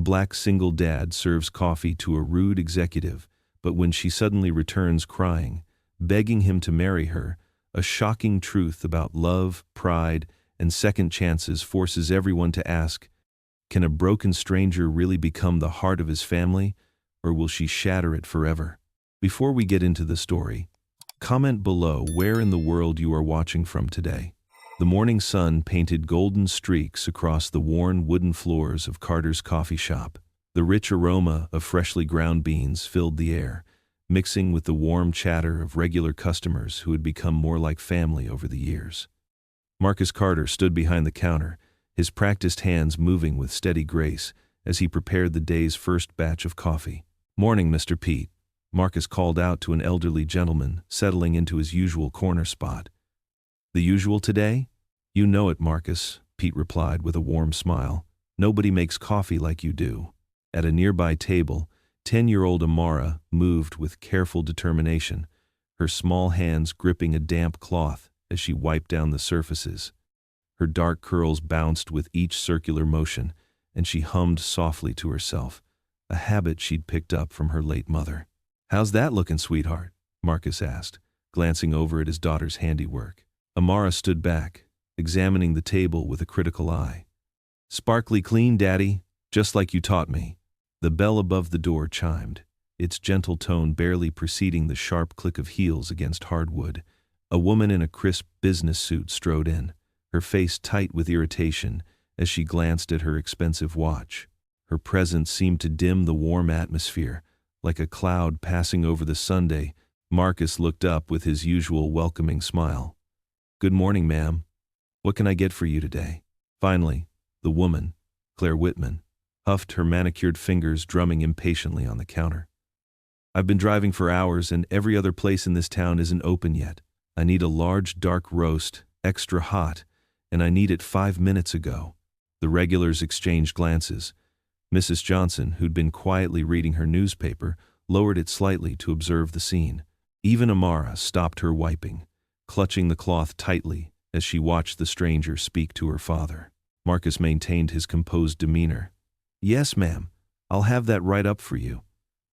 black single dad serves coffee to a rude executive, but when she suddenly returns crying, begging him to marry her, a shocking truth about love, pride, and second chances forces everyone to ask, can a broken stranger really become the heart of his family, or will she shatter it forever? Before we get into the story, comment below where in the world you are watching from today. The morning sun painted golden streaks across the worn wooden floors of Carter's coffee shop. The rich aroma of freshly ground beans filled the air, mixing with the warm chatter of regular customers who had become more like family over the years. Marcus Carter stood behind the counter, his practiced hands moving with steady grace as he prepared the day's first batch of coffee. "Morning, Mr. Pete," Marcus called out to an elderly gentleman settling into his usual corner spot. "The usual today?" "You know it, Marcus," Pete replied with a warm smile. "Nobody makes coffee like you do." At a nearby table, 10-year-old Amara moved with careful determination, her small hands gripping a damp cloth as she wiped down the surfaces. Her dark curls bounced with each circular motion, and she hummed softly to herself, a habit she'd picked up from her late mother. "How's that looking, sweetheart?" Marcus asked, glancing over at his daughter's handiwork. Amara stood back, examining the table with a critical eye. "Sparkly clean, Daddy, just like you taught me." The bell above the door chimed, its gentle tone barely preceding the sharp click of heels against hardwood. A woman in a crisp business suit strode in, her face tight with irritation as she glanced at her expensive watch. Her presence seemed to dim the warm atmosphere, like a cloud passing over the Sunday. Marcus looked up with his usual welcoming smile. "Good morning, ma'am. What can I get for you today?" Finally, the woman, Claire Whitman, huffed, her manicured fingers drumming impatiently on the counter. "I've been driving for hours and every other place in this town isn't open yet. I need a large dark roast, extra hot, and I need it 5 minutes ago." The regulars exchanged glances. Mrs. Johnson, who'd been quietly reading her newspaper, lowered it slightly to observe the scene. Even Amara stopped her wiping, clutching the cloth tightly as she watched the stranger speak to her father. Marcus maintained his composed demeanor. "Yes, ma'am. I'll have that right up for you.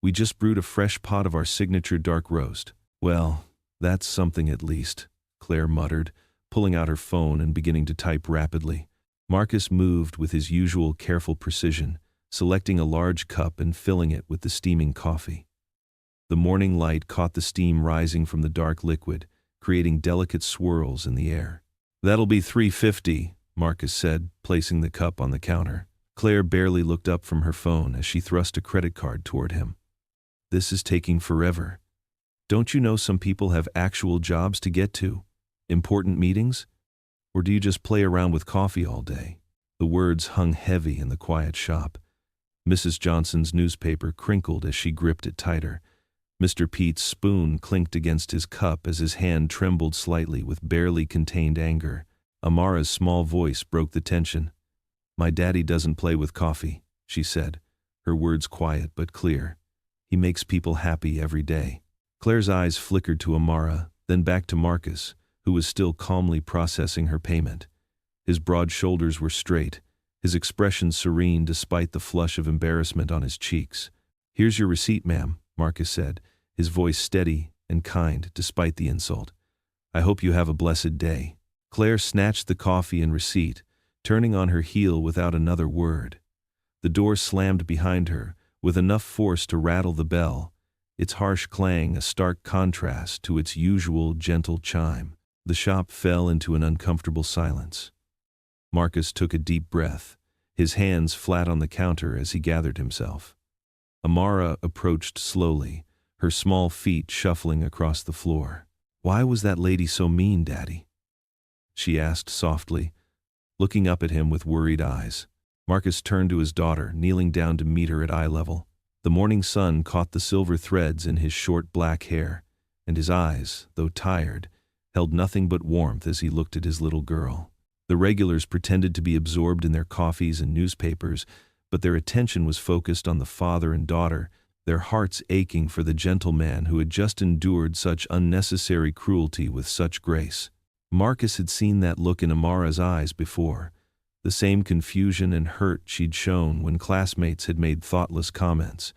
We just brewed a fresh pot of our signature dark roast." "Well, that's something at least," Claire muttered, pulling out her phone and beginning to type rapidly. Marcus moved with his usual careful precision, selecting a large cup and filling it with the steaming coffee. The morning light caught the steam rising from the dark liquid, creating delicate swirls in the air. "That'll be $3.50, Marcus said, placing the cup on the counter. Claire barely looked up from her phone as she thrust a credit card toward him. "This is taking forever. Don't you know some people have actual jobs to get to? Important meetings? Or do you just play around with coffee all day?" The words hung heavy in the quiet shop. Mrs. Johnson's newspaper crinkled as she gripped it tighter. Mr. Pete's spoon clinked against his cup as his hand trembled slightly with barely contained anger. Amara's small voice broke the tension. "My daddy doesn't play with coffee," she said, her words quiet but clear. "He makes people happy every day." Claire's eyes flickered to Amara, then back to Marcus, who was still calmly processing her payment. His broad shoulders were straight, his expression serene despite the flush of embarrassment on his cheeks. "Here's your receipt, ma'am," Marcus said, his voice steady and kind despite the insult. "I hope you have a blessed day." Claire snatched the coffee and receipt, turning on her heel without another word. The door slammed behind her, with enough force to rattle the bell, its harsh clang a stark contrast to its usual gentle chime. The shop fell into an uncomfortable silence. Marcus took a deep breath, his hands flat on the counter as he gathered himself. Amara approached slowly, her small feet shuffling across the floor. "Why was that lady so mean, Daddy?" she asked softly, looking up at him with worried eyes. Marcus turned to his daughter, kneeling down to meet her at eye level. The morning sun caught the silver threads in his short black hair, and his eyes, though tired, held nothing but warmth as he looked at his little girl. The regulars pretended to be absorbed in their coffees and newspapers, but their attention was focused on the father and daughter, their hearts aching for the gentleman who had just endured such unnecessary cruelty with such grace. Marcus had seen that look in Amara's eyes before, the same confusion and hurt she'd shown when classmates had made thoughtless comments,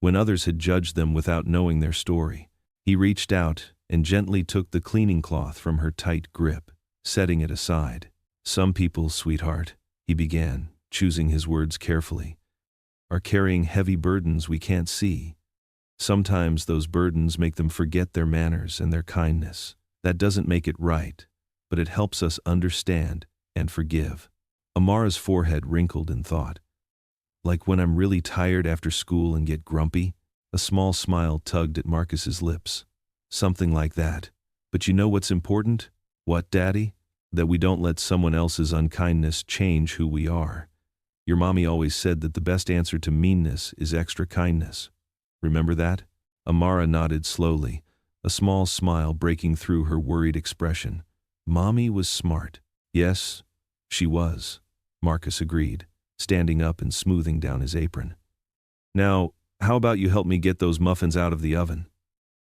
when others had judged them without knowing their story. He reached out and gently took the cleaning cloth from her tight grip, setting it aside. "Some people, sweetheart," he began, choosing his words carefully, "are carrying heavy burdens we can't see. Sometimes those burdens make them forget their manners and their kindness. That doesn't make it right, but it helps us understand and forgive." Amara's forehead wrinkled in thought. "Like when I'm really tired after school and get grumpy?" A small smile tugged at Marcus's lips. "Something like that. But you know what's important?" "What, Daddy?" "That we don't let someone else's unkindness change who we are. Your mommy always said that the best answer to meanness is extra kindness. Remember that?" Amara nodded slowly, a small smile breaking through her worried expression. Mommy was smart. Yes, she was, Marcus agreed, standing up and smoothing down his apron. "Now, how about you help me get those muffins out of the oven?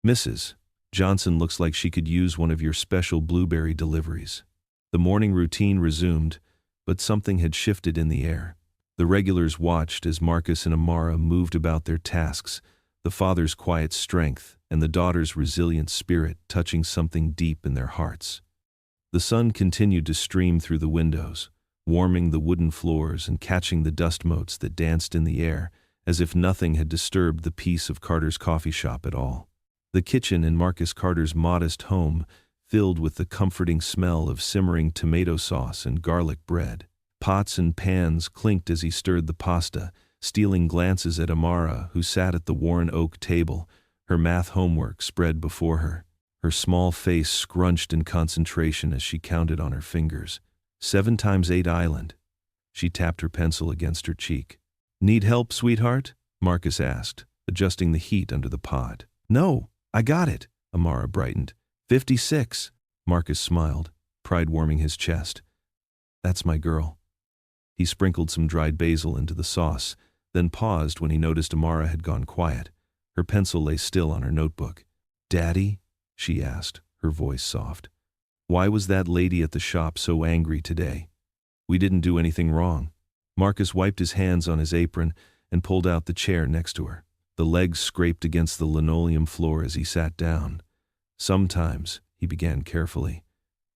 Mrs. Johnson looks like she could use one of your special blueberry deliveries." The morning routine resumed, but something had shifted in the air. The regulars watched as Marcus and Amara moved about their tasks, the father's quiet strength and the daughter's resilient spirit touching something deep in their hearts. The sun continued to stream through the windows, warming the wooden floors and catching the dust motes that danced in the air, as if nothing had disturbed the peace of Carter's coffee shop at all. The kitchen in Marcus Carter's modest home filled with the comforting smell of simmering tomato sauce and garlic bread. Pots and pans clinked as he stirred the pasta, stealing glances at Amara, who sat at the worn oak table, her math homework spread before her, her small face scrunched in concentration as she counted on her fingers. 7 times 8 island. She tapped her pencil against her cheek. "Need help, sweetheart?" Marcus asked, adjusting the heat under the pot. "No, I got it," Amara brightened. 56. Marcus smiled, pride warming his chest. "That's my girl." He sprinkled some dried basil into the sauce, then paused when he noticed Amara had gone quiet. Her pencil lay still on her notebook. "Daddy?" she asked, her voice soft. "Why was that lady at the shop so angry today? We didn't do anything wrong." Marcus wiped his hands on his apron and pulled out the chair next to her. The legs scraped against the linoleum floor as he sat down. "Sometimes," he began carefully,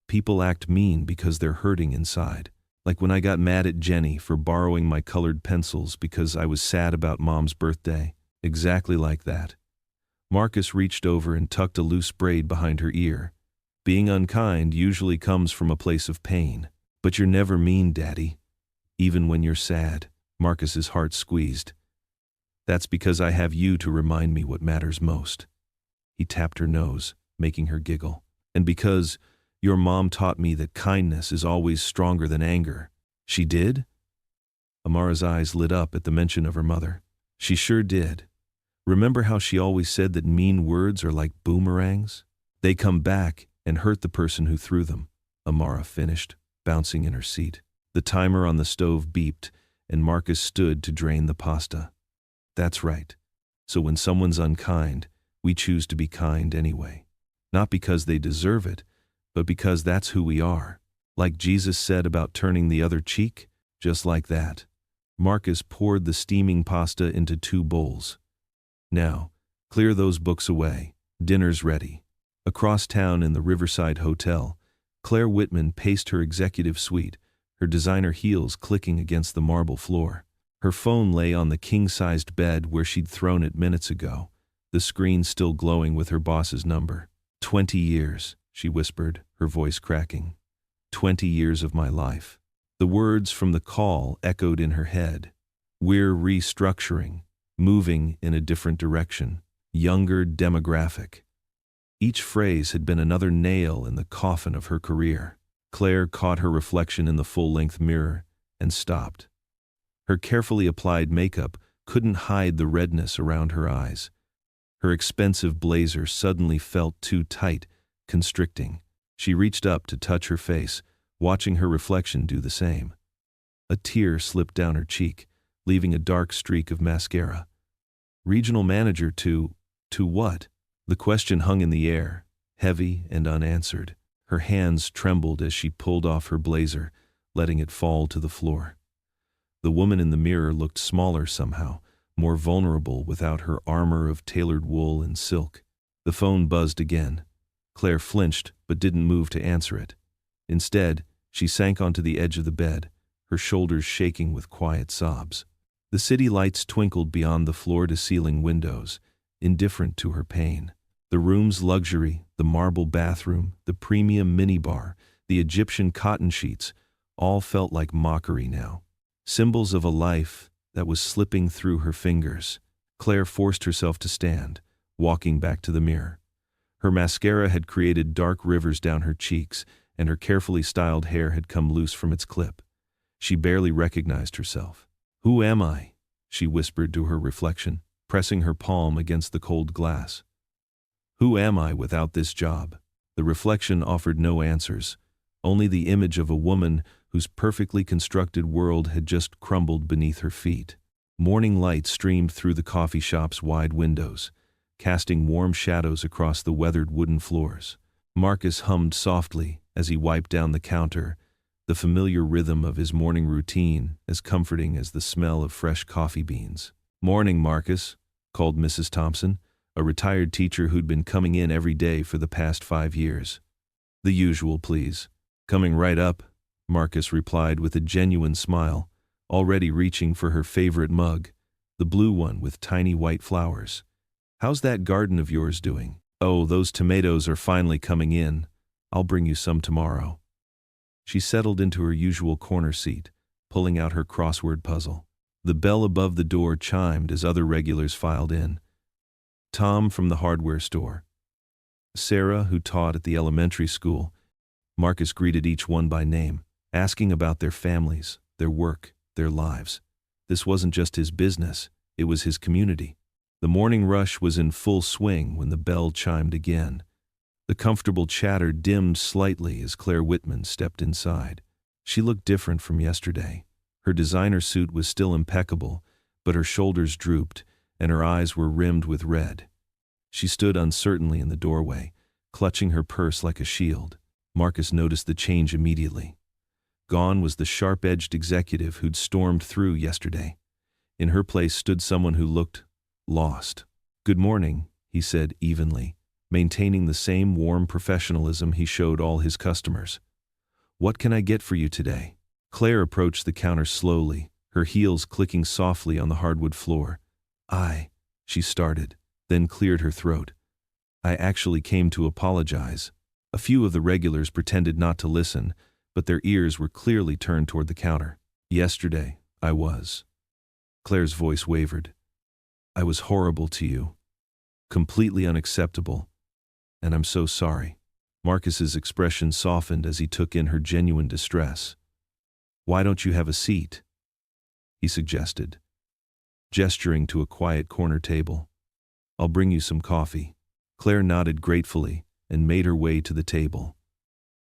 "people act mean because they're hurting inside. Like when I got mad at Jenny for borrowing my colored pencils because I was sad about Mom's birthday. Exactly like that." Marcus reached over and tucked a loose braid behind her ear. "Being unkind usually comes from a place of pain. But you're never mean, Daddy. Even when you're sad." Marcus's heart squeezed. "That's because I have you to remind me what matters most." He tapped her nose, making her giggle. "And because your mom taught me that kindness is always stronger than anger." "She did?" Amara's eyes lit up at the mention of her mother. "She sure did. Remember how she always said that mean words are like boomerangs? They come back and hurt the person who threw them," Amara finished, bouncing in her seat. The timer on the stove beeped, and Marcus stood to drain the pasta. "That's right. So when someone's unkind, we choose to be kind anyway. Not because they deserve it, but because that's who we are. Like Jesus said about turning the other cheek, just like that." Marcus poured the steaming pasta into 2 bowls. "Now, clear those books away. Dinner's ready." Across town in the Riverside Hotel, Claire Whitman paced her executive suite, her designer heels clicking against the marble floor. Her phone lay on the king-sized bed where she'd thrown it minutes ago, the screen still glowing with her boss's number. 20 years, she whispered, her voice cracking. 20 years of my life. The words from the call echoed in her head. "We're restructuring, moving in a different direction, younger demographic." Each phrase had been another nail in the coffin of her career. Claire caught her reflection in the full-length mirror and stopped. Her carefully applied makeup couldn't hide the redness around her eyes. Her expensive blazer suddenly felt too tight, constricting. She reached up to touch her face, watching her reflection do the same. A tear slipped down her cheek, leaving a dark streak of mascara. Regional manager to what? The question hung in the air, heavy and unanswered. Her hands trembled as she pulled off her blazer, letting it fall to the floor. The woman in the mirror looked smaller somehow, more vulnerable without her armor of tailored wool and silk. The phone buzzed again. Claire flinched but didn't move to answer it. Instead, she sank onto the edge of the bed, her shoulders shaking with quiet sobs. The city lights twinkled beyond the floor-to-ceiling windows, indifferent to her pain. The room's luxury, the marble bathroom, the premium minibar, the Egyptian cotton sheets, all felt like mockery now. Symbols of a life that was slipping through her fingers. Claire forced herself to stand, walking back to the mirror. Her mascara had created dark rivers down her cheeks, and her carefully styled hair had come loose from its clip. She barely recognized herself. "Who am I?" she whispered to her reflection, pressing her palm against the cold glass. "Who am I without this job?" The reflection offered no answers, only the image of a woman whose perfectly constructed world had just crumbled beneath her feet. Morning light streamed through the coffee shop's wide windows, casting warm shadows across the weathered wooden floors. Marcus hummed softly as he wiped down the counter, the familiar rhythm of his morning routine as comforting as the smell of fresh coffee beans. "Morning, Marcus," called Mrs. Thompson, a retired teacher who'd been coming in every day for the past 5 years. "The usual, please." "Coming right up," Marcus replied with a genuine smile, already reaching for her favorite mug, the blue one with tiny white flowers. "How's that garden of yours doing?" "Oh, those tomatoes are finally coming in. I'll bring you some tomorrow." She settled into her usual corner seat, pulling out her crossword puzzle. The bell above the door chimed as other regulars filed in. Tom from the hardware store, Sarah, who taught at the elementary school. Marcus greeted each one by name, asking about their families, their work, their lives. This wasn't just his business, it was his community. The morning rush was in full swing when the bell chimed again. The comfortable chatter dimmed slightly as Claire Whitman stepped inside. She looked different from yesterday. Her designer suit was still impeccable, but her shoulders drooped, and her eyes were rimmed with red. She stood uncertainly in the doorway, clutching her purse like a shield. Marcus noticed the change immediately. Gone was the sharp-edged executive who'd stormed through yesterday. In her place stood someone who looked lost. "Good morning," he said evenly, maintaining the same warm professionalism he showed all his customers. "What can I get for you today?" Claire approached the counter slowly, her heels clicking softly on the hardwood floor. She started, then cleared her throat. "I actually came to apologize." A few of the regulars pretended not to listen, but their ears were clearly turned toward the counter. "Yesterday, I was." Claire's voice wavered. "I was horrible to you. Completely unacceptable. And I'm so sorry." Marcus's expression softened as he took in her genuine distress. "Why don't you have a seat?" he suggested, gesturing to a quiet corner table. "I'll bring you some coffee." Claire nodded gratefully and made her way to the table.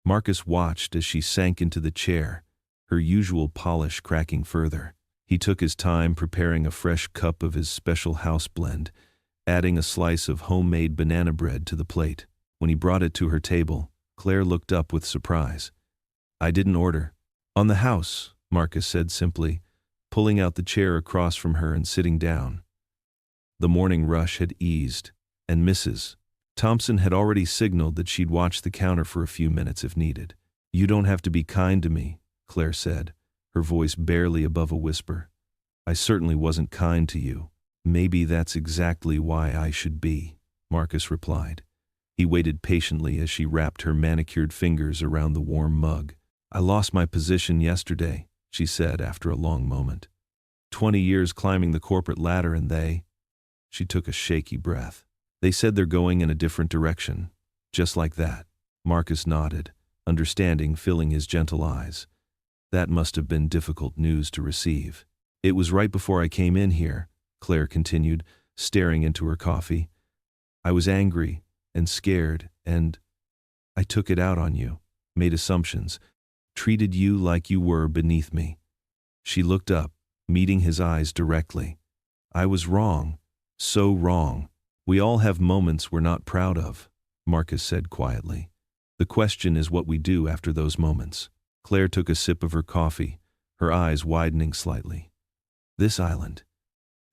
Marcus watched as she sank into the chair, her usual polish cracking further. He took his time preparing a fresh cup of his special house blend, adding a slice of homemade banana bread to the plate. When he brought it to her table, Claire looked up with surprise. "I didn't order." "On the house," Marcus said simply, pulling out the chair across from her and sitting down. The morning rush had eased, and Mrs. Thompson had already signaled that she'd watch the counter for a few minutes if needed. "You don't have to be kind to me," Claire said, her voice barely above a whisper. "I certainly wasn't kind to you." "Maybe that's exactly why I should be," Marcus replied. He waited patiently as she wrapped her manicured fingers around the warm mug. "I lost my position yesterday," she said after a long moment. 20 years climbing the corporate ladder and they—" She took a shaky breath. "They said they're going in a different direction." "Just like that." Marcus nodded, understanding filling his gentle eyes. That must have been difficult news to receive. "It was right before I came in here," Claire continued, staring into her coffee. "I was angry and scared, and I took it out on you, made assumptions, treated you like you were beneath me." She looked up, meeting his eyes directly. "I was wrong, so wrong. We all have moments we're not proud of," Marcus said quietly. "The question is what we do after those moments." Claire took a sip of her coffee, her eyes widening slightly. This island.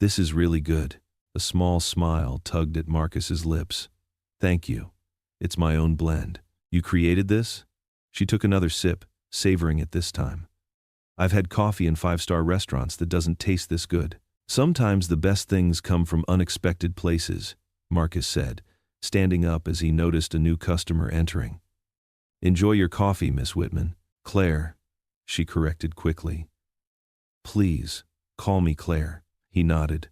This is really good. A small smile tugged at Marcus's lips. Thank you. It's my own blend. You created this? She took another sip, savoring it this time. I've had coffee in five-star restaurants that doesn't taste this good. Sometimes the best things come from unexpected places, Marcus said, standing up as he noticed a new customer entering. Enjoy your coffee, Miss Whitman. Claire, she corrected quickly. Please, call me Claire, he nodded.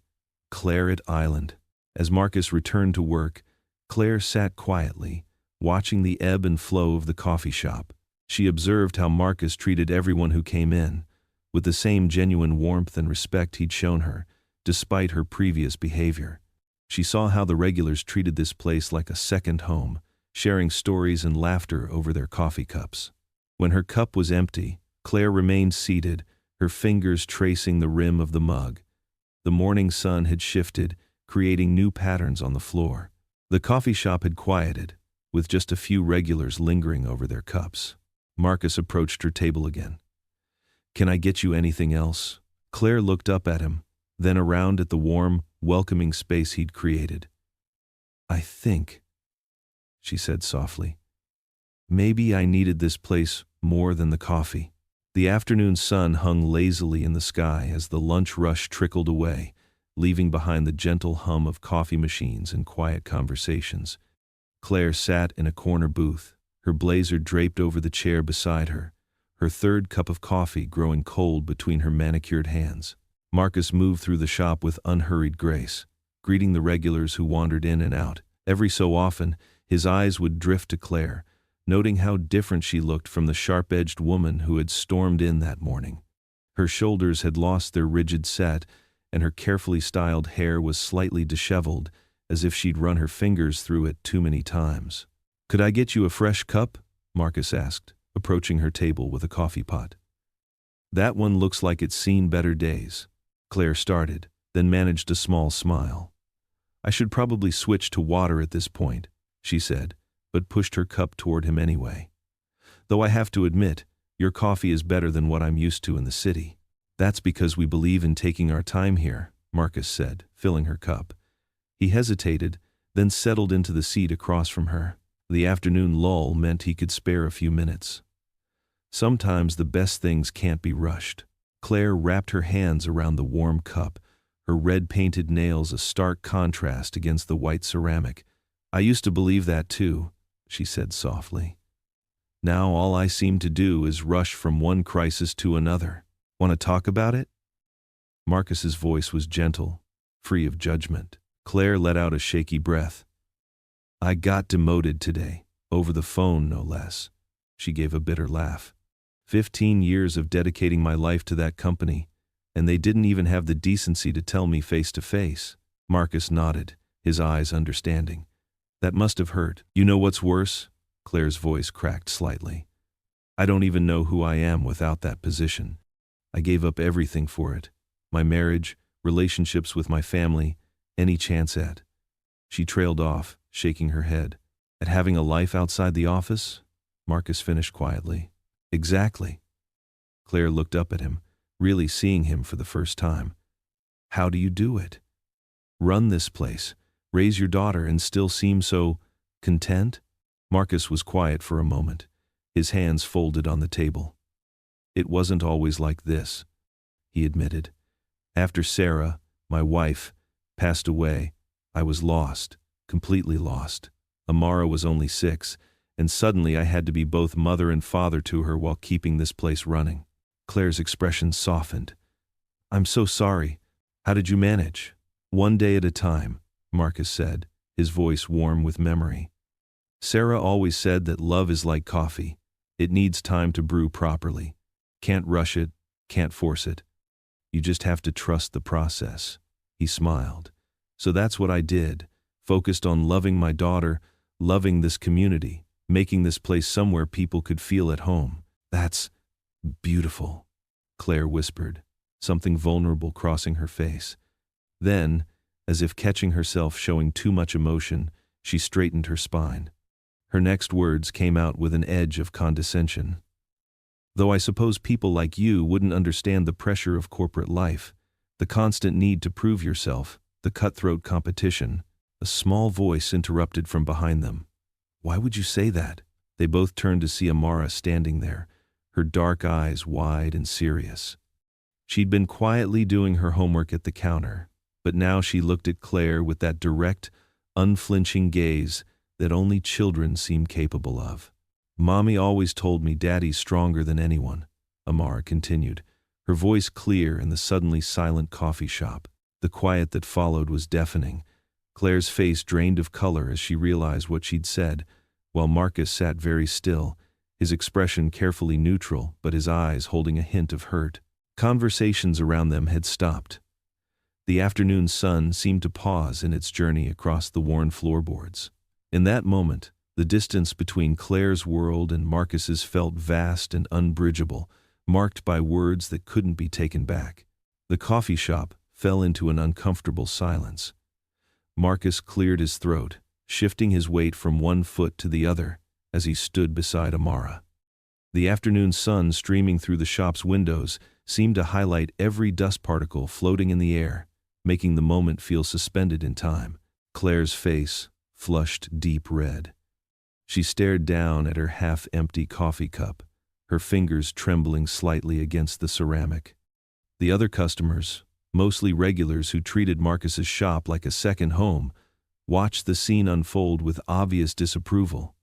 Claret Island. As Marcus returned to work, Claire sat quietly, watching the ebb and flow of the coffee shop. She observed how Marcus treated everyone who came in, with the same genuine warmth and respect he'd shown her, despite her previous behavior. She saw how the regulars treated this place like a second home, sharing stories and laughter over their coffee cups. When her cup was empty, Claire remained seated, her fingers tracing the rim of the mug. The morning sun had shifted, creating new patterns on the floor. The coffee shop had quieted, with just a few regulars lingering over their cups. Marcus approached her table again. Can I get you anything else? Claire looked up at him, then around at the warm, welcoming space he'd created. I think, she said softly, maybe I needed this place more than the coffee. The afternoon sun hung lazily in the sky as the lunch rush trickled away, leaving behind the gentle hum of coffee machines and quiet conversations. Claire sat in a corner booth, her blazer draped over the chair beside her, her third cup of coffee growing cold between her manicured hands. Marcus moved through the shop with unhurried grace, greeting the regulars who wandered in and out. Every so often, his eyes would drift to Claire, noting how different she looked from the sharp-edged woman who had stormed in that morning. Her shoulders had lost their rigid set, and her carefully styled hair was slightly disheveled, as if she'd run her fingers through it too many times. Could I get you a fresh cup? Marcus asked, approaching her table with a coffee pot. That one looks like it's seen better days. Claire started, then managed a small smile. I should probably switch to water at this point, she said, but pushed her cup toward him anyway. Though I have to admit, your coffee is better than what I'm used to in the city. That's because we believe in taking our time here, Marcus said, filling her cup. He hesitated, then settled into the seat across from her. The afternoon lull meant he could spare a few minutes. Sometimes the best things can't be rushed. Claire wrapped her hands around the warm cup, her red-painted nails a stark contrast against the white ceramic. I used to believe that too, she said softly. Now all I seem to do is rush from one crisis to another. Want to talk about it? Marcus's voice was gentle, free of judgment. Claire let out a shaky breath. I got demoted today, over the phone no less. She gave a bitter laugh. 15 years of dedicating my life to that company, and they didn't even have the decency to tell me face to face. Marcus nodded, his eyes understanding. That must have hurt. You know what's worse? Claire's voice cracked slightly. I don't even know who I am without that position. I gave up everything for it. My marriage, relationships with my family, any chance at. She trailed off, shaking her head. At having a life outside the office? Marcus finished quietly. Exactly. Claire looked up at him, really seeing him for the first time. How do you do it? Run this place, raise your daughter and still seem so content? Marcus was quiet for a moment, his hands folded on the table. It wasn't always like this, he admitted. After Sarah, my wife, passed away, I was lost, completely lost. Amara was only 6, and suddenly I had to be both mother and father to her while keeping this place running. Claire's expression softened. I'm so sorry. How did you manage? One day at a time, Marcus said, his voice warm with memory. Sarah always said that love is like coffee. It needs time to brew properly. Can't rush it, can't force it. You just have to trust the process. He smiled. So that's what I did, focused on loving my daughter, loving this community, making this place somewhere people could feel at home. That's beautiful, Claire whispered, something vulnerable crossing her face. Then, as if catching herself showing too much emotion, she straightened her spine. Her next words came out with an edge of condescension. Though I suppose people like you wouldn't understand the pressure of corporate life, the constant need to prove yourself, the cutthroat competition. A small voice interrupted from behind them. Why would you say that? They both turned to see Amara standing there, her dark eyes wide and serious. She'd been quietly doing her homework at the counter, but now she looked at Claire with that direct, unflinching gaze that only children seem capable of. Mommy always told me Daddy's stronger than anyone, Amara continued, her voice clear in the suddenly silent coffee shop. The quiet that followed was deafening. Claire's face drained of color as she realized what she'd said, while Marcus sat very still, his expression carefully neutral but his eyes holding a hint of hurt. Conversations around them had stopped. The afternoon sun seemed to pause in its journey across the worn floorboards. In that moment, the distance between Claire's world and Marcus's felt vast and unbridgeable, marked by words that couldn't be taken back. The coffee shop fell into an uncomfortable silence. Marcus cleared his throat, shifting his weight from one foot to the other as he stood beside Amara. The afternoon sun streaming through the shop's windows seemed to highlight every dust particle floating in the air, making the moment feel suspended in time. Claire's face flushed deep red. She stared down at her half-empty coffee cup, her fingers trembling slightly against the ceramic. The other customers, mostly regulars who treated Marcus's shop like a second home, watched the scene unfold with obvious disapproval.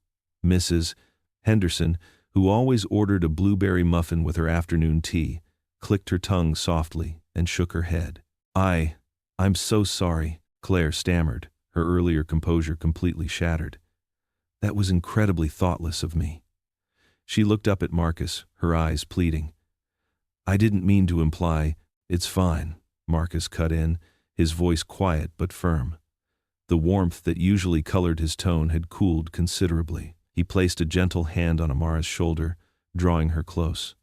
Mrs. Henderson, who always ordered a blueberry muffin with her afternoon tea, clicked her tongue softly and shook her head. I'm so sorry," Claire stammered, her earlier composure completely shattered. "That was incredibly thoughtless of me." She looked up at Marcus, her eyes pleading. "I didn't mean to imply—" "It's fine," Marcus cut in, his voice quiet but firm. The warmth that usually colored his tone had cooled considerably. He placed a gentle hand on Amara's shoulder, drawing her close.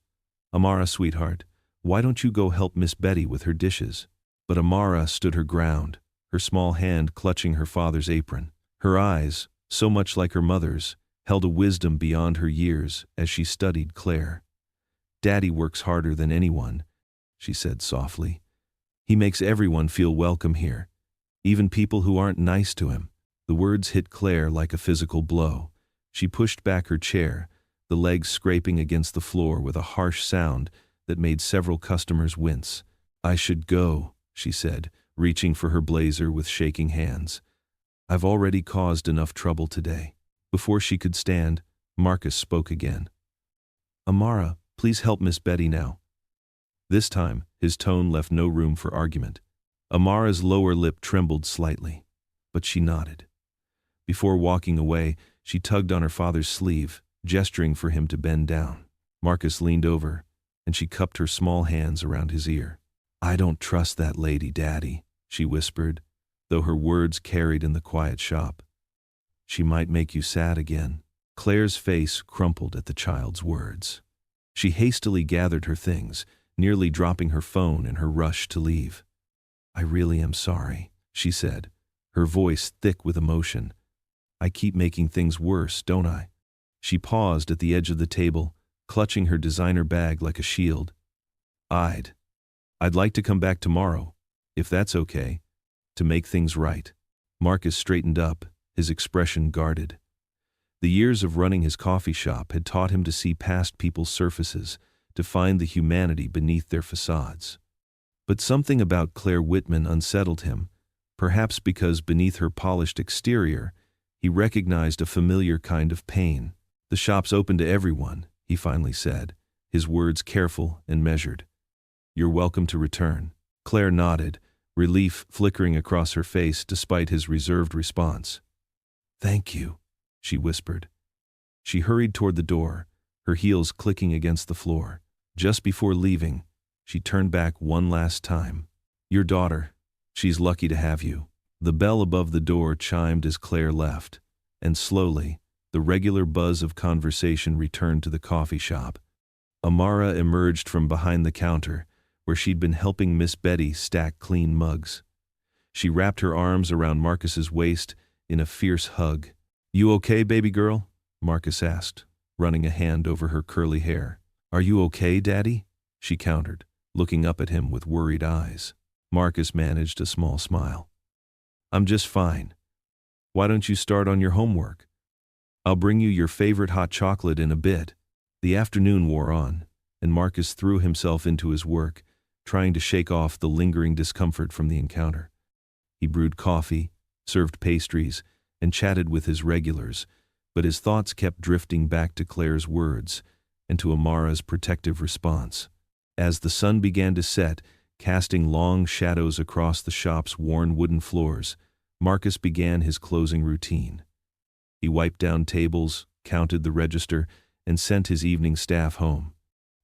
"Amara, sweetheart, why don't you go help Miss Betty with her dishes?" But Amara stood her ground, her small hand clutching her father's apron. Her eyes, so much like her mother's, held a wisdom beyond her years as she studied Claire. "Daddy works harder than anyone," she said softly. "He makes everyone feel welcome here, even people who aren't nice to him." The words hit Claire like a physical blow. She pushed back her chair, the legs scraping against the floor with a harsh sound that made several customers wince. "I should go," she said, reaching for her blazer with shaking hands. "I've already caused enough trouble today." Before she could stand, Marcus spoke again. "Amara, please help Miss Betty now." This time, his tone left no room for argument. Amara's lower lip trembled slightly, but she nodded. Before walking away, she tugged on her father's sleeve, gesturing for him to bend down. Marcus leaned over, and she cupped her small hands around his ear. "I don't trust that lady, Daddy," she whispered, though her words carried in the quiet shop. "She might make you sad again." Claire's face crumpled at the child's words. She hastily gathered her things, nearly dropping her phone in her rush to leave. "I really am sorry," she said, her voice thick with emotion. "I keep making things worse, don't I?" She paused at the edge of the table, clutching her designer bag like a shield. I'd like to come back tomorrow, if that's okay, to make things right." Marcus straightened up, his expression guarded. The years of running his coffee shop had taught him to see past people's surfaces, to find the humanity beneath their facades. But something about Claire Whitman unsettled him, perhaps because beneath her polished exterior, he recognized a familiar kind of pain. "The shop's open to everyone," he finally said, his words careful and measured. "You're welcome to return." Claire nodded, relief flickering across her face despite his reserved response. "Thank you," she whispered. She hurried toward the door, her heels clicking against the floor. Just before leaving, she turned back one last time. "Your daughter, she's lucky to have you." The bell above the door chimed as Claire left, and slowly, the regular buzz of conversation returned to the coffee shop. Amara emerged from behind the counter, where she'd been helping Miss Betty stack clean mugs. She wrapped her arms around Marcus's waist in a fierce hug. "You okay, baby girl?" Marcus asked, running a hand over her curly hair. "Are you okay, Daddy?" she countered, looking up at him with worried eyes. Marcus managed a small smile. "I'm just fine. Why don't you start on your homework? I'll bring you your favorite hot chocolate in a bit." The afternoon wore on, and Marcus threw himself into his work, trying to shake off the lingering discomfort from the encounter. He brewed coffee, served pastries, and chatted with his regulars, but his thoughts kept drifting back to Claire's words and to Amara's protective response. As the sun began to set, casting long shadows across the shop's worn wooden floors, Marcus began his closing routine. He wiped down tables, counted the register, and sent his evening staff home.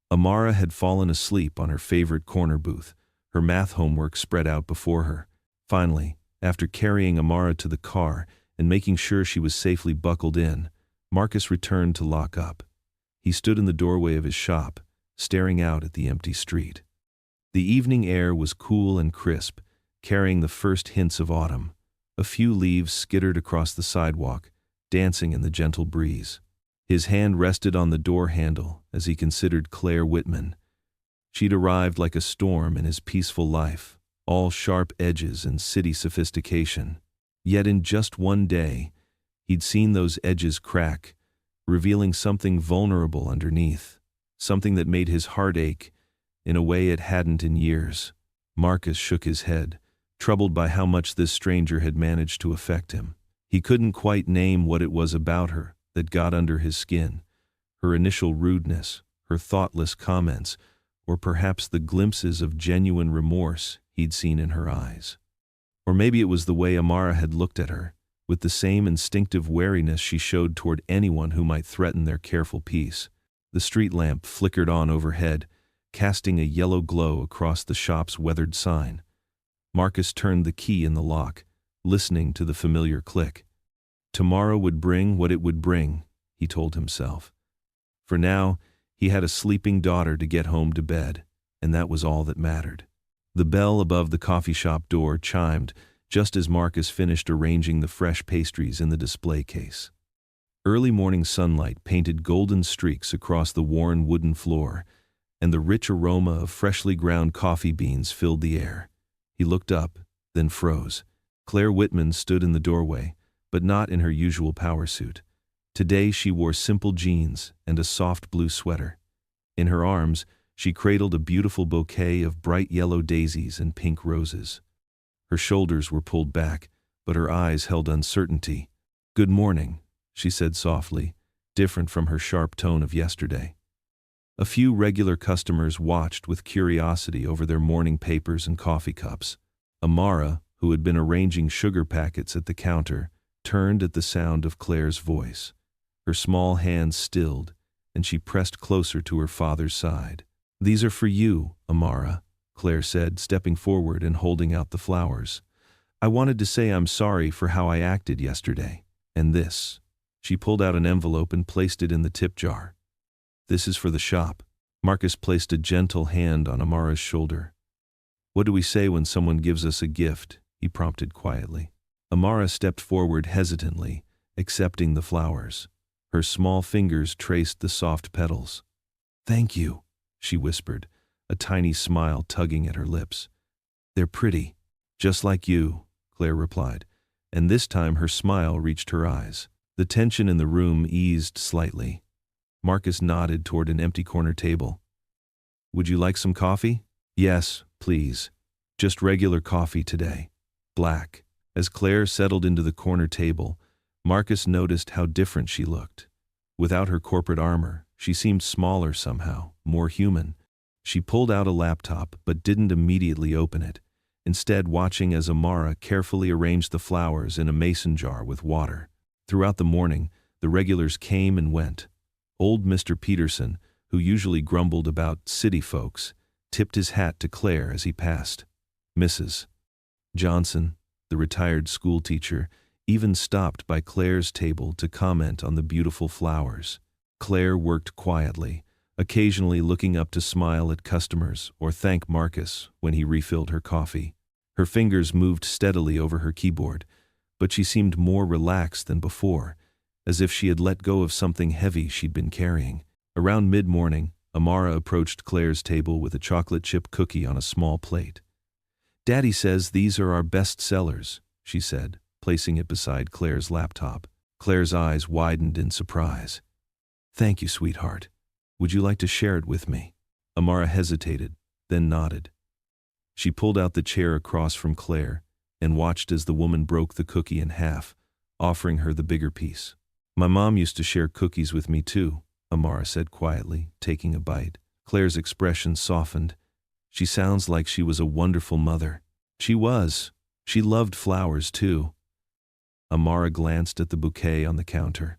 Amara had fallen asleep on her favorite corner booth, her math homework spread out before her. Finally, after carrying Amara to the car and making sure she was safely buckled in, Marcus returned to lock up. He stood in the doorway of his shop, staring out at the empty street. The evening air was cool and crisp, carrying the first hints of autumn. A few leaves skittered across the sidewalk, dancing in the gentle breeze. His hand rested on the door handle as he considered Claire Whitman. She'd arrived like a storm in his peaceful life, all sharp edges and city sophistication. Yet in just one day, he'd seen those edges crack, revealing something vulnerable underneath, something that made his heart ache in a way it hadn't in years. Marcus shook his head, troubled by how much this stranger had managed to affect him. He couldn't quite name what it was about her that got under his skin, her initial rudeness, her thoughtless comments, or perhaps the glimpses of genuine remorse he'd seen in her eyes. Or maybe it was the way Amara had looked at her, with the same instinctive wariness she showed toward anyone who might threaten their careful peace. The street lamp flickered on overhead, casting a yellow glow across the shop's weathered sign. Marcus turned the key in the lock, listening to the familiar click. Tomorrow would bring what it would bring, he told himself. For now, he had a sleeping daughter to get home to bed, and that was all that mattered. The bell above the coffee shop door chimed just as Marcus finished arranging the fresh pastries in the display case. Early morning sunlight painted golden streaks across the worn wooden floor, and the rich aroma of freshly ground coffee beans filled the air. He looked up, then froze. Claire Whitman stood in the doorway, but not in her usual power suit. Today she wore simple jeans and a soft blue sweater. In her arms, she cradled a beautiful bouquet of bright yellow daisies and pink roses. Her shoulders were pulled back, but her eyes held uncertainty. "Good morning," she said softly, different from her sharp tone of yesterday. A few regular customers watched with curiosity over their morning papers and coffee cups. Amara, who had been arranging sugar packets at the counter, turned at the sound of Claire's voice. Her small hands stilled, and she pressed closer to her father's side. "These are for you, Amara," Claire said, stepping forward and holding out the flowers. "I wanted to say I'm sorry for how I acted yesterday. And this." She pulled out an envelope and placed it in the tip jar. "This is for the shop." Marcus placed a gentle hand on Amara's shoulder. "What do we say when someone gives us a gift?" he prompted quietly. Amara stepped forward hesitantly, accepting the flowers. Her small fingers traced the soft petals. "Thank you," she whispered, a tiny smile tugging at her lips. "They're pretty, just like you," Claire replied, and this time her smile reached her eyes. The tension in the room eased slightly. Marcus nodded toward an empty corner table. "Would you like some coffee?" "Yes, please. Just regular coffee today. Black." As Claire settled into the corner table, Marcus noticed how different she looked. Without her corporate armor, she seemed smaller somehow, more human. She pulled out a laptop but didn't immediately open it, instead watching as Amara carefully arranged the flowers in a mason jar with water. Throughout the morning, the regulars came and went. Old Mr. Peterson, who usually grumbled about city folks, tipped his hat to Claire as he passed. Mrs. Johnson, the retired schoolteacher, even stopped by Claire's table to comment on the beautiful flowers. Claire worked quietly, occasionally looking up to smile at customers or thank Marcus when he refilled her coffee. Her fingers moved steadily over her keyboard, but she seemed more relaxed than before, as if she had let go of something heavy she'd been carrying. Around mid-morning, Amara approached Claire's table with a chocolate chip cookie on a small plate. "Daddy says these are our best sellers," she said, placing it beside Claire's laptop. Claire's eyes widened in surprise. "Thank you, sweetheart. Would you like to share it with me?" Amara hesitated, then nodded. She pulled out the chair across from Claire and watched as the woman broke the cookie in half, offering her the bigger piece. "My mom used to share cookies with me too," Amara said quietly, taking a bite. Claire's expression softened. "She sounds like she was a wonderful mother." She was. She loved flowers too. Amara glanced at the bouquet on the counter.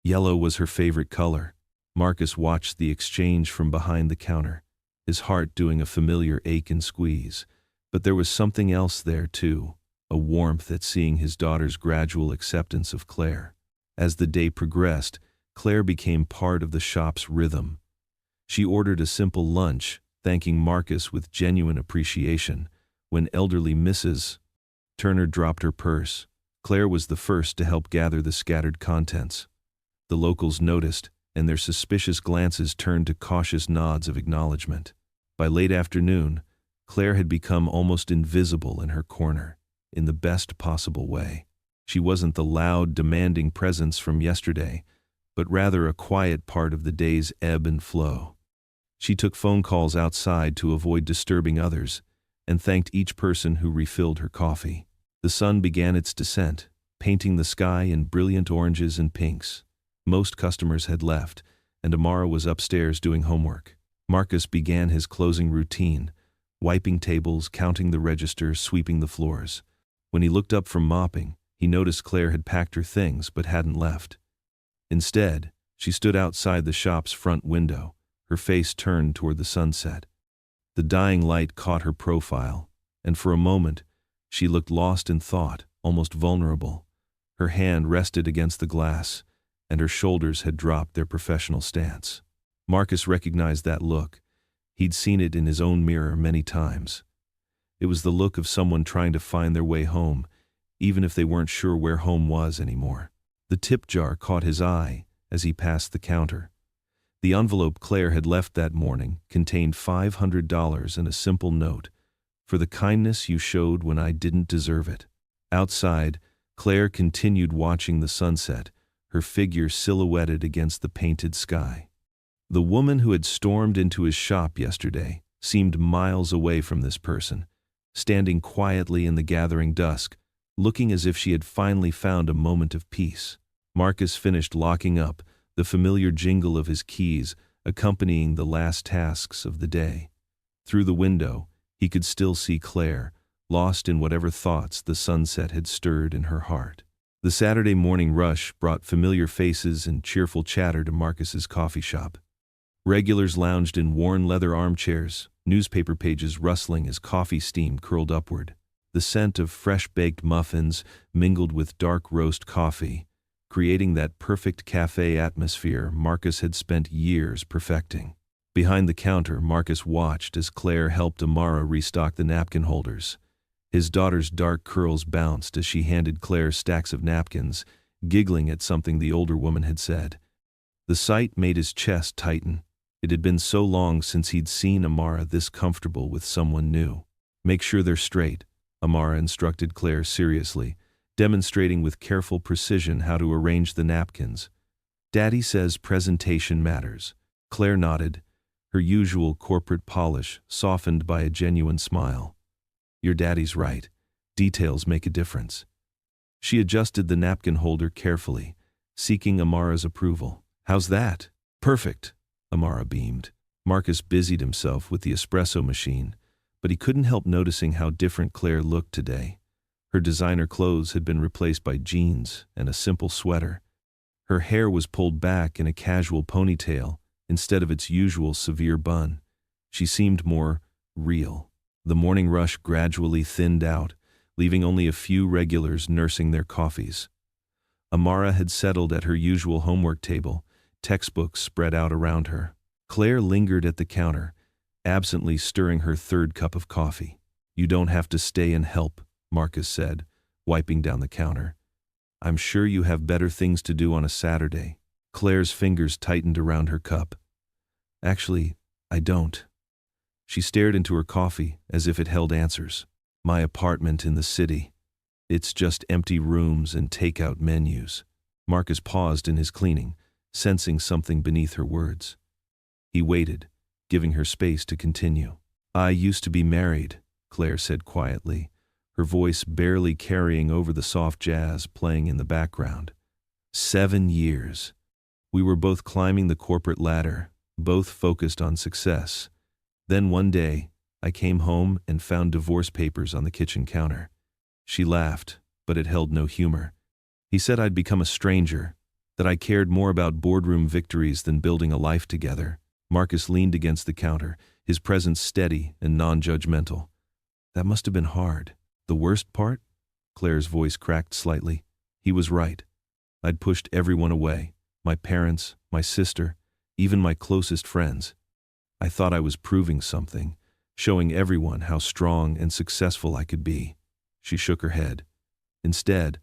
Yellow was her favorite color. Marcus watched the exchange from behind the counter, his heart doing a familiar ache and squeeze. But there was something else there too, a warmth at seeing his daughter's gradual acceptance of Claire. As the day progressed, Claire became part of the shop's rhythm. She ordered a simple lunch, thanking Marcus with genuine appreciation. When elderly Mrs. Turner dropped her purse, Claire was the first to help gather the scattered contents. The locals noticed, and their suspicious glances turned to cautious nods of acknowledgement. By late afternoon, Claire had become almost invisible in her corner, in the best possible way. She wasn't the loud, demanding presence from yesterday, but rather a quiet part of the day's ebb and flow. She took phone calls outside to avoid disturbing others, and thanked each person who refilled her coffee. The sun began its descent, painting the sky in brilliant oranges and pinks. Most customers had left, and Amara was upstairs doing homework. Marcus began his closing routine, wiping tables, counting the registers, sweeping the floors. When he looked up from mopping, he noticed Claire had packed her things but hadn't left. Instead, she stood outside the shop's front window, her face turned toward the sunset. The dying light caught her profile, and for a moment, she looked lost in thought, almost vulnerable. Her hand rested against the glass, and her shoulders had dropped their professional stance. Marcus recognized that look. He'd seen it in his own mirror many times. It was the look of someone trying to find their way home, even if they weren't sure where home was anymore. The tip jar caught his eye as he passed the counter. The envelope Claire had left that morning contained $500 and a simple note, "For the kindness you showed when I didn't deserve it." Outside, Claire continued watching the sunset, her figure silhouetted against the painted sky. The woman who had stormed into his shop yesterday seemed miles away from this person, standing quietly in the gathering dusk, looking as if she had finally found a moment of peace. Marcus finished locking up, the familiar jingle of his keys accompanying the last tasks of the day. Through the window, he could still see Claire, lost in whatever thoughts the sunset had stirred in her heart. The Saturday morning rush brought familiar faces and cheerful chatter to Marcus's coffee shop. Regulars lounged in worn leather armchairs, newspaper pages rustling as coffee steam curled upward. The scent of fresh-baked muffins mingled with dark roast coffee, creating that perfect cafe atmosphere Marcus had spent years perfecting. Behind the counter, Marcus watched as Claire helped Amara restock the napkin holders. His daughter's dark curls bounced as she handed Claire stacks of napkins, giggling at something the older woman had said. The sight made his chest tighten. It had been so long since he'd seen Amara this comfortable with someone new. "Make sure they're straight," Amara instructed Claire seriously, demonstrating with careful precision how to arrange the napkins. "Daddy says presentation matters." Claire nodded, her usual corporate polish softened by a genuine smile. "Your daddy's right. Details make a difference." She adjusted the napkin holder carefully, seeking Amara's approval. "How's that?" "Perfect," Amara beamed. Marcus busied himself with the espresso machine, but he couldn't help noticing how different Claire looked today. Her designer clothes had been replaced by jeans and a simple sweater. Her hair was pulled back in a casual ponytail instead of its usual severe bun. She seemed more real. The morning rush gradually thinned out, leaving only a few regulars nursing their coffees. Amara had settled at her usual homework table, textbooks spread out around her. Claire lingered at the counter, absently stirring her third cup of coffee. "You don't have to stay and help," Marcus said, wiping down the counter. "I'm sure you have better things to do on a Saturday." Claire's fingers tightened around her cup. Actually, I don't. She stared into her coffee as if it held answers. My apartment in the city. It's just empty rooms and takeout menus. Marcus paused in his cleaning, sensing something beneath her words. He waited, giving her space to continue. I used to be married, Claire said quietly, her voice barely carrying over the soft jazz playing in the background. 7 years. We were both climbing the corporate ladder, both focused on success. Then one day, I came home and found divorce papers on the kitchen counter. She laughed, but it held no humor. He said I'd become a stranger, that I cared more about boardroom victories than building a life together. Marcus leaned against the counter, his presence steady and non-judgmental. That must have been hard. The worst part? Claire's voice cracked slightly. He was right. I'd pushed everyone away, my parents, my sister, even my closest friends. I thought I was proving something, showing everyone how strong and successful I could be. She shook her head. Instead,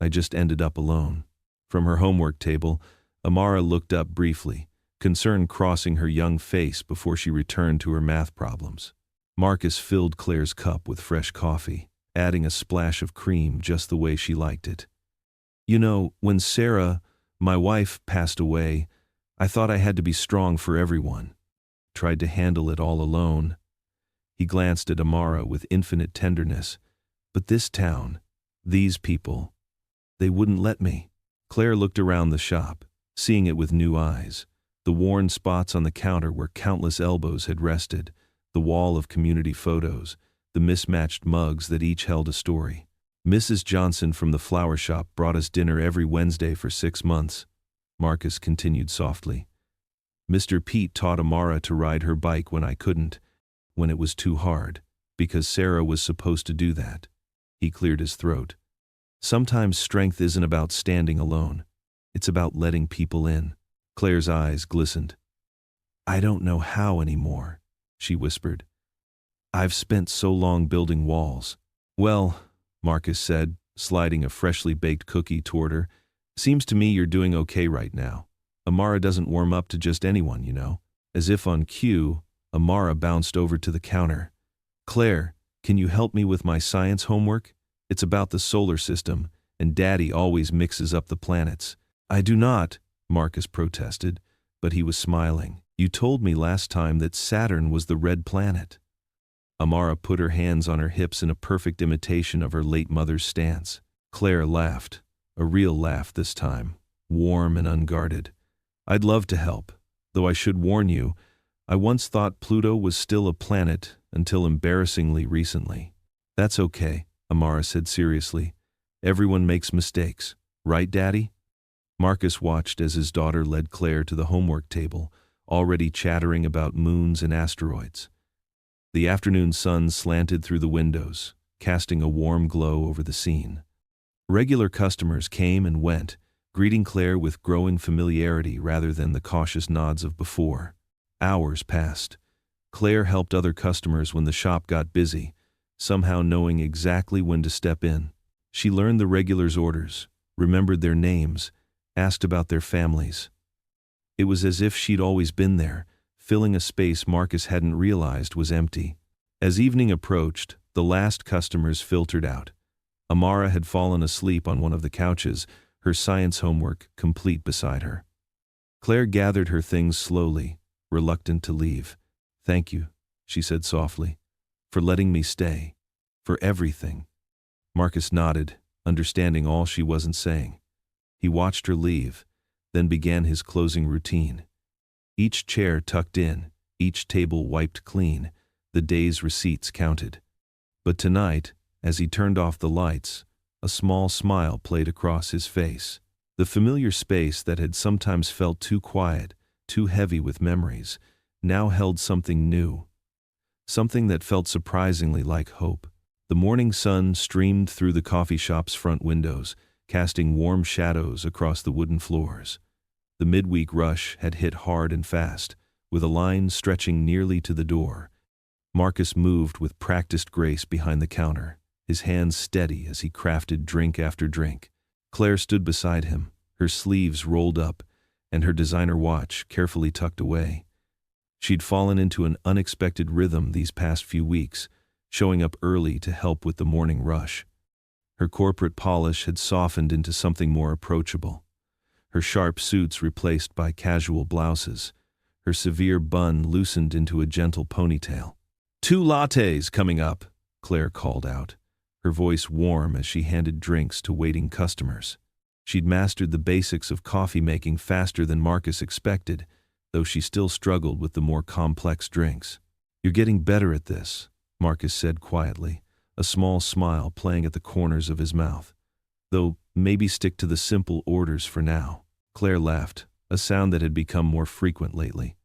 I just ended up alone. From her homework table, Amara looked up briefly, concern crossing her young face before she returned to her math problems. Marcus filled Claire's cup with fresh coffee, adding a splash of cream just the way she liked it. You know, when Sarah, my wife, passed away, I thought I had to be strong for everyone. Tried to handle it all alone. He glanced at Amara with infinite tenderness. But this town, these people, they wouldn't let me. Claire looked around the shop, seeing it with new eyes. The worn spots on the counter where countless elbows had rested, the wall of community photos, the mismatched mugs that each held a story. Mrs. Johnson from the flower shop brought us dinner every Wednesday for 6 months, Marcus continued softly. Mr. Pete taught Amara to ride her bike when I couldn't, when it was too hard, because Sarah was supposed to do that. He cleared his throat. Sometimes strength isn't about standing alone. It's about letting people in. Claire's eyes glistened. I don't know how anymore, she whispered. I've spent so long building walls. Well, Marcus said, sliding a freshly baked cookie toward her, seems to me you're doing okay right now. Amara doesn't warm up to just anyone, you know. As if on cue, Amara bounced over to the counter. Claire, can you help me with my science homework? It's about the solar system, and Daddy always mixes up the planets. I do not, Marcus protested, but he was smiling. You told me last time that Saturn was the red planet. Amara put her hands on her hips in a perfect imitation of her late mother's stance. Claire laughed, a real laugh this time, warm and unguarded. I'd love to help, though I should warn you, I once thought Pluto was still a planet until embarrassingly recently. That's okay, Amara said seriously. Everyone makes mistakes, right, Daddy? Marcus watched as his daughter led Claire to the homework table, already chattering about moons and asteroids. The afternoon sun slanted through the windows, casting a warm glow over the scene. Regular customers came and went, greeting Claire with growing familiarity rather than the cautious nods of before. Hours passed. Claire helped other customers when the shop got busy, somehow knowing exactly when to step in. She learned the regulars' orders, remembered their names, asked about their families. It was as if she'd always been there, filling a space Marcus hadn't realized was empty. As evening approached, the last customers filtered out. Amara had fallen asleep on one of the couches, her science homework complete beside her. Claire gathered her things slowly, reluctant to leave. Thank you, she said softly, for letting me stay, for everything. Marcus nodded, understanding all she wasn't saying. He watched her leave, then began his closing routine. Each chair tucked in, each table wiped clean, the day's receipts counted. But tonight, as he turned off the lights, a small smile played across his face. The familiar space that had sometimes felt too quiet, too heavy with memories, now held something new. Something that felt surprisingly like hope. The morning sun streamed through the coffee shop's front windows, casting warm shadows across the wooden floors. The midweek rush had hit hard and fast, with a line stretching nearly to the door. Marcus moved with practiced grace behind the counter, his hands steady as he crafted drink after drink. Claire stood beside him, her sleeves rolled up, and her designer watch carefully tucked away. She'd fallen into an unexpected rhythm these past few weeks, showing up early to help with the morning rush. Her corporate polish had softened into something more approachable. Her sharp suits replaced by casual blouses, her severe bun loosened into a gentle ponytail. "2 lattes coming up," Claire called out, her voice warm as she handed drinks to waiting customers. She'd mastered the basics of coffee making faster than Marcus expected, though she still struggled with the more complex drinks. "You're getting better at this," Marcus said quietly, a small smile playing at the corners of his mouth. "Though maybe stick to the simple orders for now." Claire laughed, a sound that had become more frequent lately.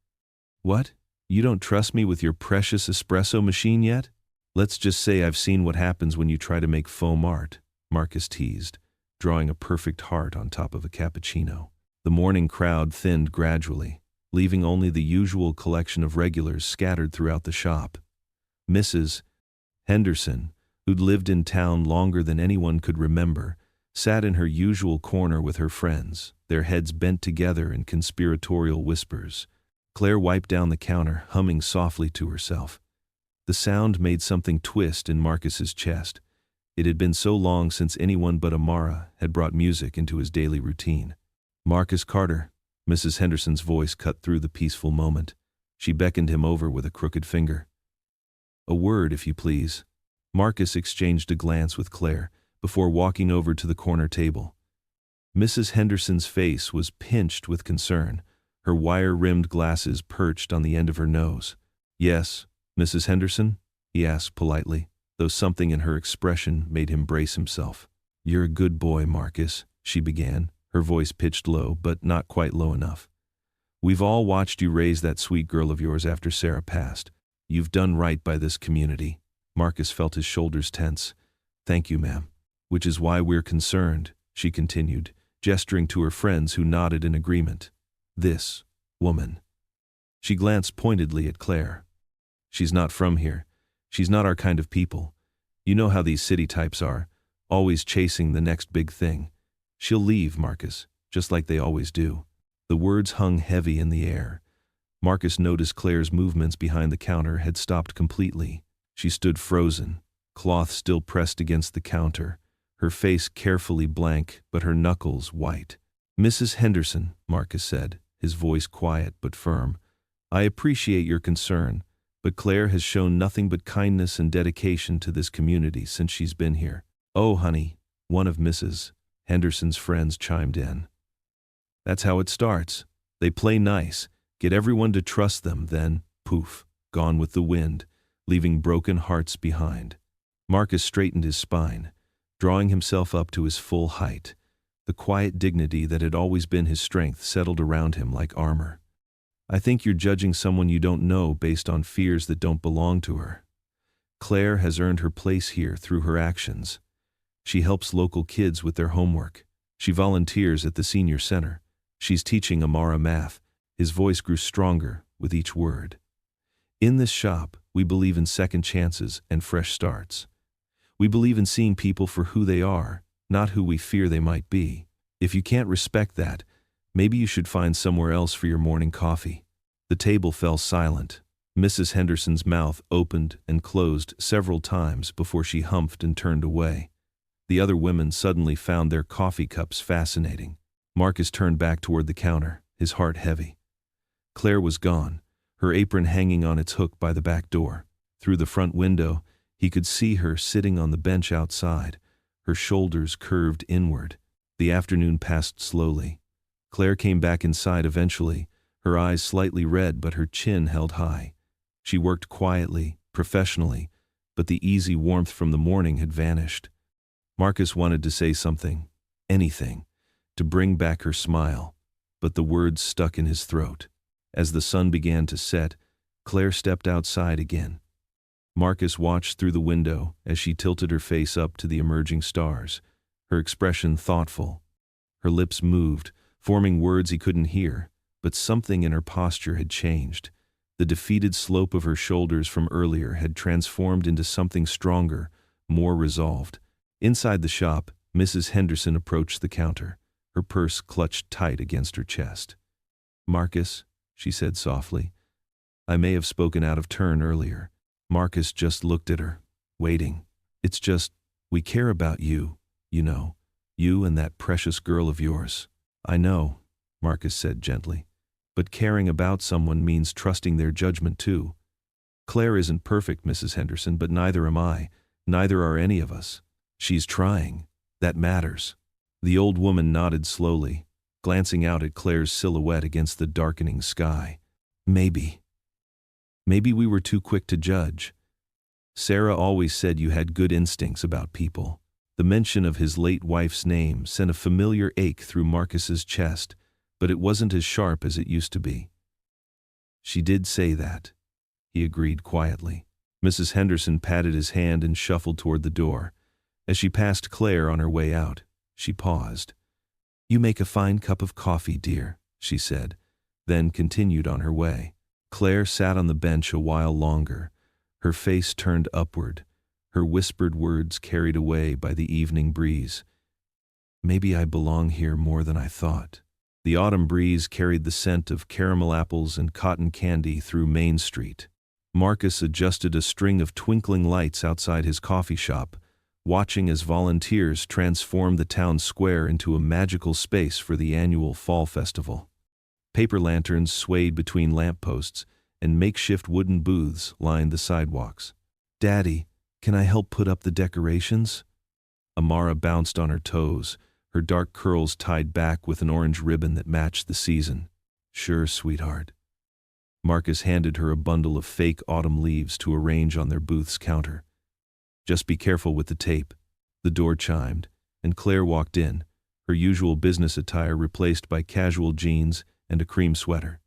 "What? You don't trust me with your precious espresso machine yet? Let's just say I've seen what happens when you try to make foam art," Marcus teased, drawing a perfect heart on top of a cappuccino. The morning crowd thinned gradually, leaving only the usual collection of regulars scattered throughout the shop. Mrs. Henderson, who'd lived in town longer than anyone could remember, sat in her usual corner with her friends, their heads bent together in conspiratorial whispers. Claire wiped down the counter, humming softly to herself. The sound made something twist in Marcus's chest. It had been so long since anyone but Amara had brought music into his daily routine. "Marcus Carter," Mrs. Henderson's voice cut through the peaceful moment. She beckoned him over with a crooked finger. "A word, if you please." Marcus exchanged a glance with Claire before walking over to the corner table. Mrs. Henderson's face was pinched with concern, her wire-rimmed glasses perched on the end of her nose. "Yes, Mrs. Henderson?" he asked politely, though something in her expression made him brace himself. "You're a good boy, Marcus," she began, her voice pitched low, but not quite low enough. "We've all watched you raise that sweet girl of yours after Sarah passed. You've done right by this community." Marcus felt his shoulders tense. "Thank you, ma'am. Which is why we're concerned," she continued, gesturing to her friends who nodded in agreement. "This woman." She glanced pointedly at Claire. "She's not from here. She's not our kind of people. You know how these city types are, always chasing the next big thing. She'll leave, Marcus, just like they always do." The words hung heavy in the air. Marcus noticed Claire's movements behind the counter had stopped completely. She stood frozen, cloth still pressed against the counter, her face carefully blank but her knuckles white. "Mrs. Henderson," Marcus said, his voice quiet but firm, "I appreciate your concern, but Claire has shown nothing but kindness and dedication to this community since she's been here." "Oh, honey," one of Mrs. Henderson's friends chimed in. "That's how it starts. They play nice, get everyone to trust them, then, poof, gone with the wind, leaving broken hearts behind." Marcus straightened his spine, drawing himself up to his full height. The quiet dignity that had always been his strength settled around him like armor. "I think you're judging someone you don't know based on fears that don't belong to her. Claire has earned her place here through her actions. She helps local kids with their homework. She volunteers at the senior center. She's teaching Amara math." His voice grew stronger with each word. "In this shop, we believe in second chances and fresh starts. We believe in seeing people for who they are, not who we fear they might be. If you can't respect that, maybe you should find somewhere else for your morning coffee." The table fell silent. Mrs. Henderson's mouth opened and closed several times before she humphed and turned away. The other women suddenly found their coffee cups fascinating. Marcus turned back toward the counter, his heart heavy. Claire was gone, her apron hanging on its hook by the back door. Through the front window, he could see her sitting on the bench outside, her shoulders curved inward. The afternoon passed slowly. Claire came back inside eventually, her eyes slightly red but her chin held high. She worked quietly, professionally, but the easy warmth from the morning had vanished. Marcus wanted to say something, anything, to bring back her smile, but the words stuck in his throat. As the sun began to set, Claire stepped outside again. Marcus watched through the window as she tilted her face up to the emerging stars, her expression thoughtful. Her lips moved, forming words he couldn't hear, but something in her posture had changed. The defeated slope of her shoulders from earlier had transformed into something stronger, more resolved. Inside the shop, Mrs. Henderson approached the counter, her purse clutched tight against her chest. "Marcus," she said softly, I may have spoken out of turn earlier. Marcus just looked at her, waiting. It's just, we care about you, you know. You and that precious girl of yours. I know, Marcus said gently. But caring about someone means trusting their judgment too. Claire isn't perfect, Mrs. Henderson, but neither am I. Neither are any of us. She's trying. That matters. The old woman nodded slowly, glancing out at Claire's silhouette against the darkening sky. Maybe we were too quick to judge. Sarah always said you had good instincts about people. The mention of his late wife's name sent a familiar ache through Marcus's chest, but it wasn't as sharp as it used to be. She did say that, he agreed quietly. Mrs. Henderson patted his hand and shuffled toward the door. As she passed Claire on her way out, she paused. You make a fine cup of coffee, dear, she said, then continued on her way. Claire sat on the bench a while longer, her face turned upward, her whispered words carried away by the evening breeze. Maybe I belong here more than I thought. The autumn breeze carried the scent of caramel apples and cotton candy through Main Street. Marcus adjusted a string of twinkling lights outside his coffee shop, watching as volunteers transformed the town square into a magical space for the annual fall festival. Paper lanterns swayed between lampposts, and makeshift wooden booths lined the sidewalks. Daddy, can I help put up the decorations? Amara bounced on her toes, her dark curls tied back with an orange ribbon that matched the season. Sure, sweetheart. Marcus handed her a bundle of fake autumn leaves to arrange on their booth's counter. Just be careful with the tape. The door chimed, and Claire walked in, her usual business attire replaced by casual jeans and a cream sweater.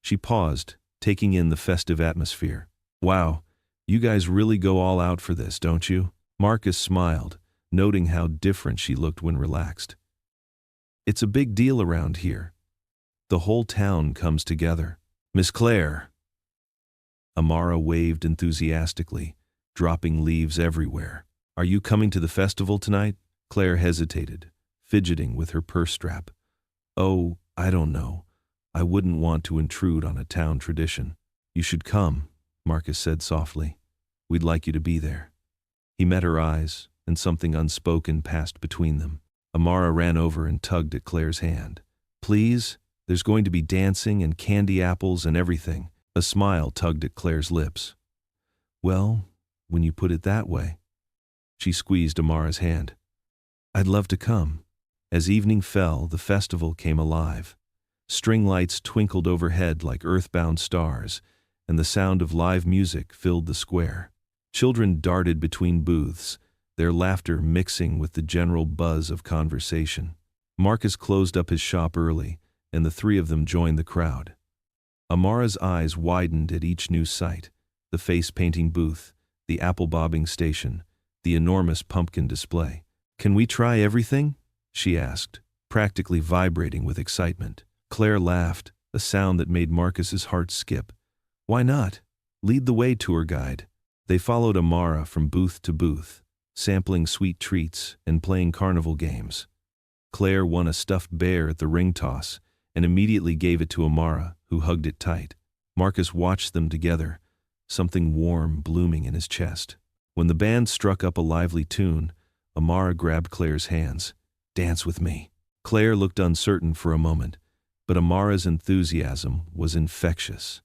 She paused, taking in the festive atmosphere. Wow, you guys really go all out for this, don't you? Marcus smiled, noting how different she looked when relaxed. It's a big deal around here. The whole town comes together. Miss Claire. Amara waved enthusiastically, dropping leaves everywhere. Are you coming to the festival tonight? Claire hesitated, fidgeting with her purse strap. Oh, I don't know. I wouldn't want to intrude on a town tradition. You should come, Marcus said softly. We'd like you to be there. He met her eyes, and something unspoken passed between them. Amara ran over and tugged at Claire's hand. Please, there's going to be dancing and candy apples and everything. A smile tugged at Claire's lips. Well, when you put it that way. She squeezed Amara's hand. I'd love to come. As evening fell, the festival came alive. String lights twinkled overhead like earthbound stars, and the sound of live music filled the square. Children darted between booths, their laughter mixing with the general buzz of conversation. Marcus closed up his shop early, and the three of them joined the crowd. Amara's eyes widened at each new sight, the face-painting booth, the apple-bobbing station, the enormous pumpkin display. Can we try everything? She asked, practically vibrating with excitement. Claire laughed, a sound that made Marcus's heart skip. Why not? Lead the way, tour guide. They followed Amara from booth to booth, sampling sweet treats and playing carnival games. Claire won a stuffed bear at the ring toss and immediately gave it to Amara, who hugged it tight. Marcus watched them together, something warm blooming in his chest. When the band struck up a lively tune, Amara grabbed Claire's hands. Dance with me. Claire looked uncertain for a moment, but Amara's enthusiasm was infectious.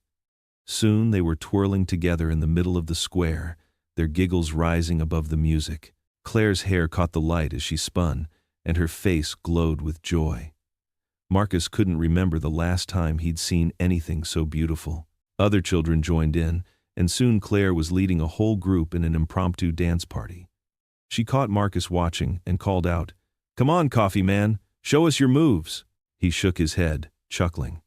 Soon they were twirling together in the middle of the square, their giggles rising above the music. Claire's hair caught the light as she spun, and her face glowed with joy. Marcus couldn't remember the last time he'd seen anything so beautiful. Other children joined in, and soon Claire was leading a whole group in an impromptu dance party. She caught Marcus watching and called out, "Come on, coffee man, show us your moves." He shook his head, chuckling.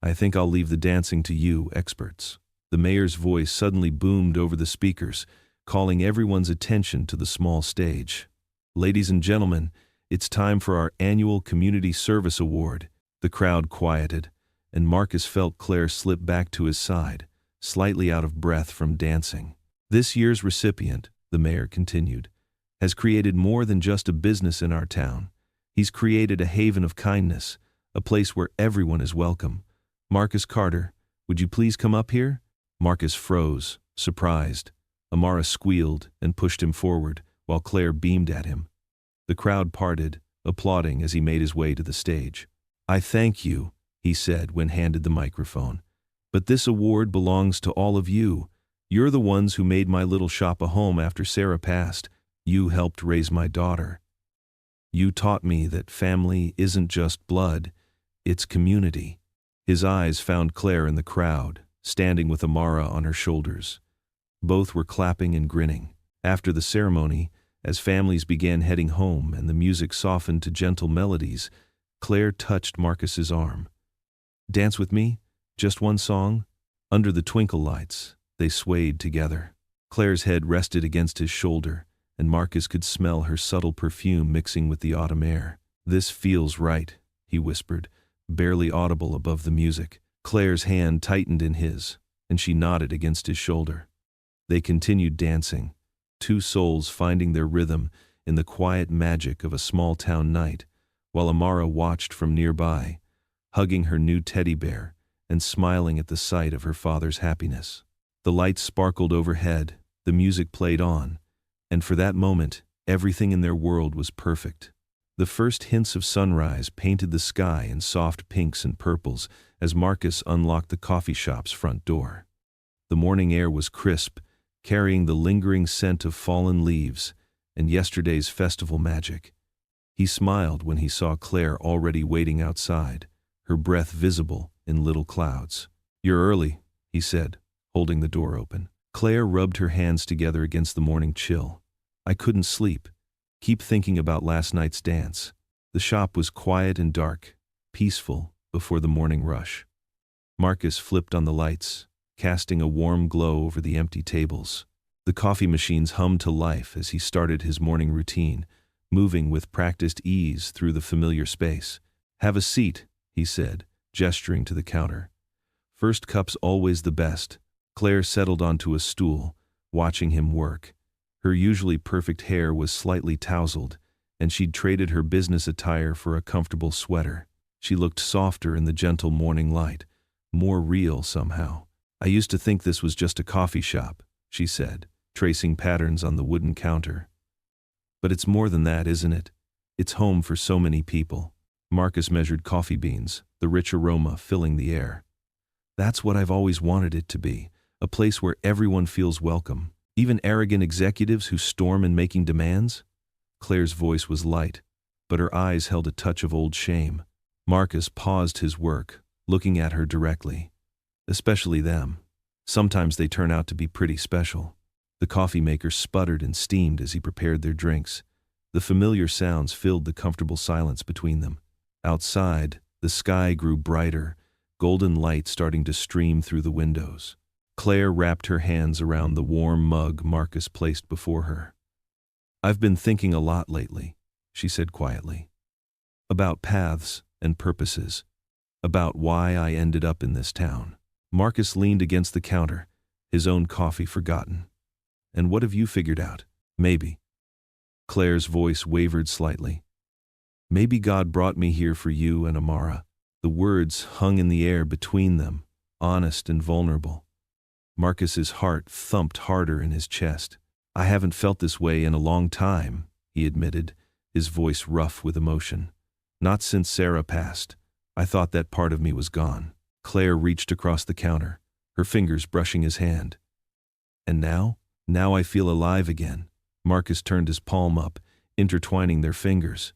"I think I'll leave the dancing to you, experts." The mayor's voice suddenly boomed over the speakers, calling everyone's attention to the small stage. "Ladies and gentlemen, it's time for our annual Community Service Award." The crowd quieted, and Marcus felt Claire slip back to his side, slightly out of breath from dancing. "This year's recipient," the mayor continued, "has created more than just a business in our town. He's created a haven of kindness, a place where everyone is welcome. Marcus Carter, Would you please come up here? Marcus froze, surprised. Amara squealed and pushed him forward, while Claire beamed at him. The crowd parted, applauding as he made his way to the stage. I thank you, he said when handed the microphone. But this award belongs to all of you. You're the ones who made my little shop a home after Sarah passed. You helped raise my daughter. You taught me that family isn't just blood, it's community. His eyes found Claire in the crowd, standing with Amara on her shoulders. Both were clapping and grinning. After the ceremony, as families began heading home and the music softened to gentle melodies, Claire touched Marcus's arm. Dance with me? Just one song? Under the twinkle lights, they swayed together. Claire's head rested against his shoulder, and Marcus could smell her subtle perfume mixing with the autumn air. This feels right, he whispered, barely audible above the music. Claire's hand tightened in his, and she nodded against his shoulder. They continued dancing, two souls finding their rhythm in the quiet magic of a small-town night, while Amara watched from nearby, hugging her new teddy bear and smiling at the sight of her father's happiness. The lights sparkled overhead, the music played on, and for that moment, everything in their world was perfect. The first hints of sunrise painted the sky in soft pinks and purples as Marcus unlocked the coffee shop's front door. The morning air was crisp, carrying the lingering scent of fallen leaves and yesterday's festival magic. He smiled when he saw Claire already waiting outside, her breath visible in little clouds. You're early, he said, holding the door open. Claire rubbed her hands together against the morning chill. I couldn't sleep. Keep thinking about last night's dance. The shop was quiet and dark, peaceful before the morning rush. Marcus flipped on the lights, casting a warm glow over the empty tables. The coffee machines hummed to life as he started his morning routine, moving with practiced ease through the familiar space. Have a seat, he said, gesturing to the counter. First cup's always the best. Claire settled onto a stool, watching him work. Her usually perfect hair was slightly tousled, and she'd traded her business attire for a comfortable sweater. She looked softer in the gentle morning light, more real somehow. I used to think this was just a coffee shop, she said, tracing patterns on the wooden counter. But it's more than that, isn't it? It's home for so many people. Marcus measured coffee beans, the rich aroma filling the air. That's what I've always wanted it to be, a place where everyone feels welcome, even arrogant executives who storm in making demands. Claire's voice was light, but her eyes held a touch of old shame. Marcus paused his work, looking at her directly. Especially them. Sometimes they turn out to be pretty special. The coffee maker sputtered and steamed as he prepared their drinks. The familiar sounds filled the comfortable silence between them. Outside, the sky grew brighter, golden light starting to stream through the windows. Claire wrapped her hands around the warm mug Marcus placed before her. I've been thinking a lot lately, she said quietly. About paths and purposes. About why I ended up in this town. Marcus leaned against the counter, his own coffee forgotten. And what have you figured out? Maybe. Claire's voice wavered slightly. Maybe God brought me here for you and Amara. The words hung in the air between them, honest and vulnerable. Marcus's heart thumped harder in his chest. I haven't felt this way in a long time, he admitted, his voice rough with emotion. Not since Sarah passed. I thought that part of me was gone. Claire reached across the counter, her fingers brushing his hand. And now? Now I feel alive again. Marcus turned his palm up, intertwining their fingers.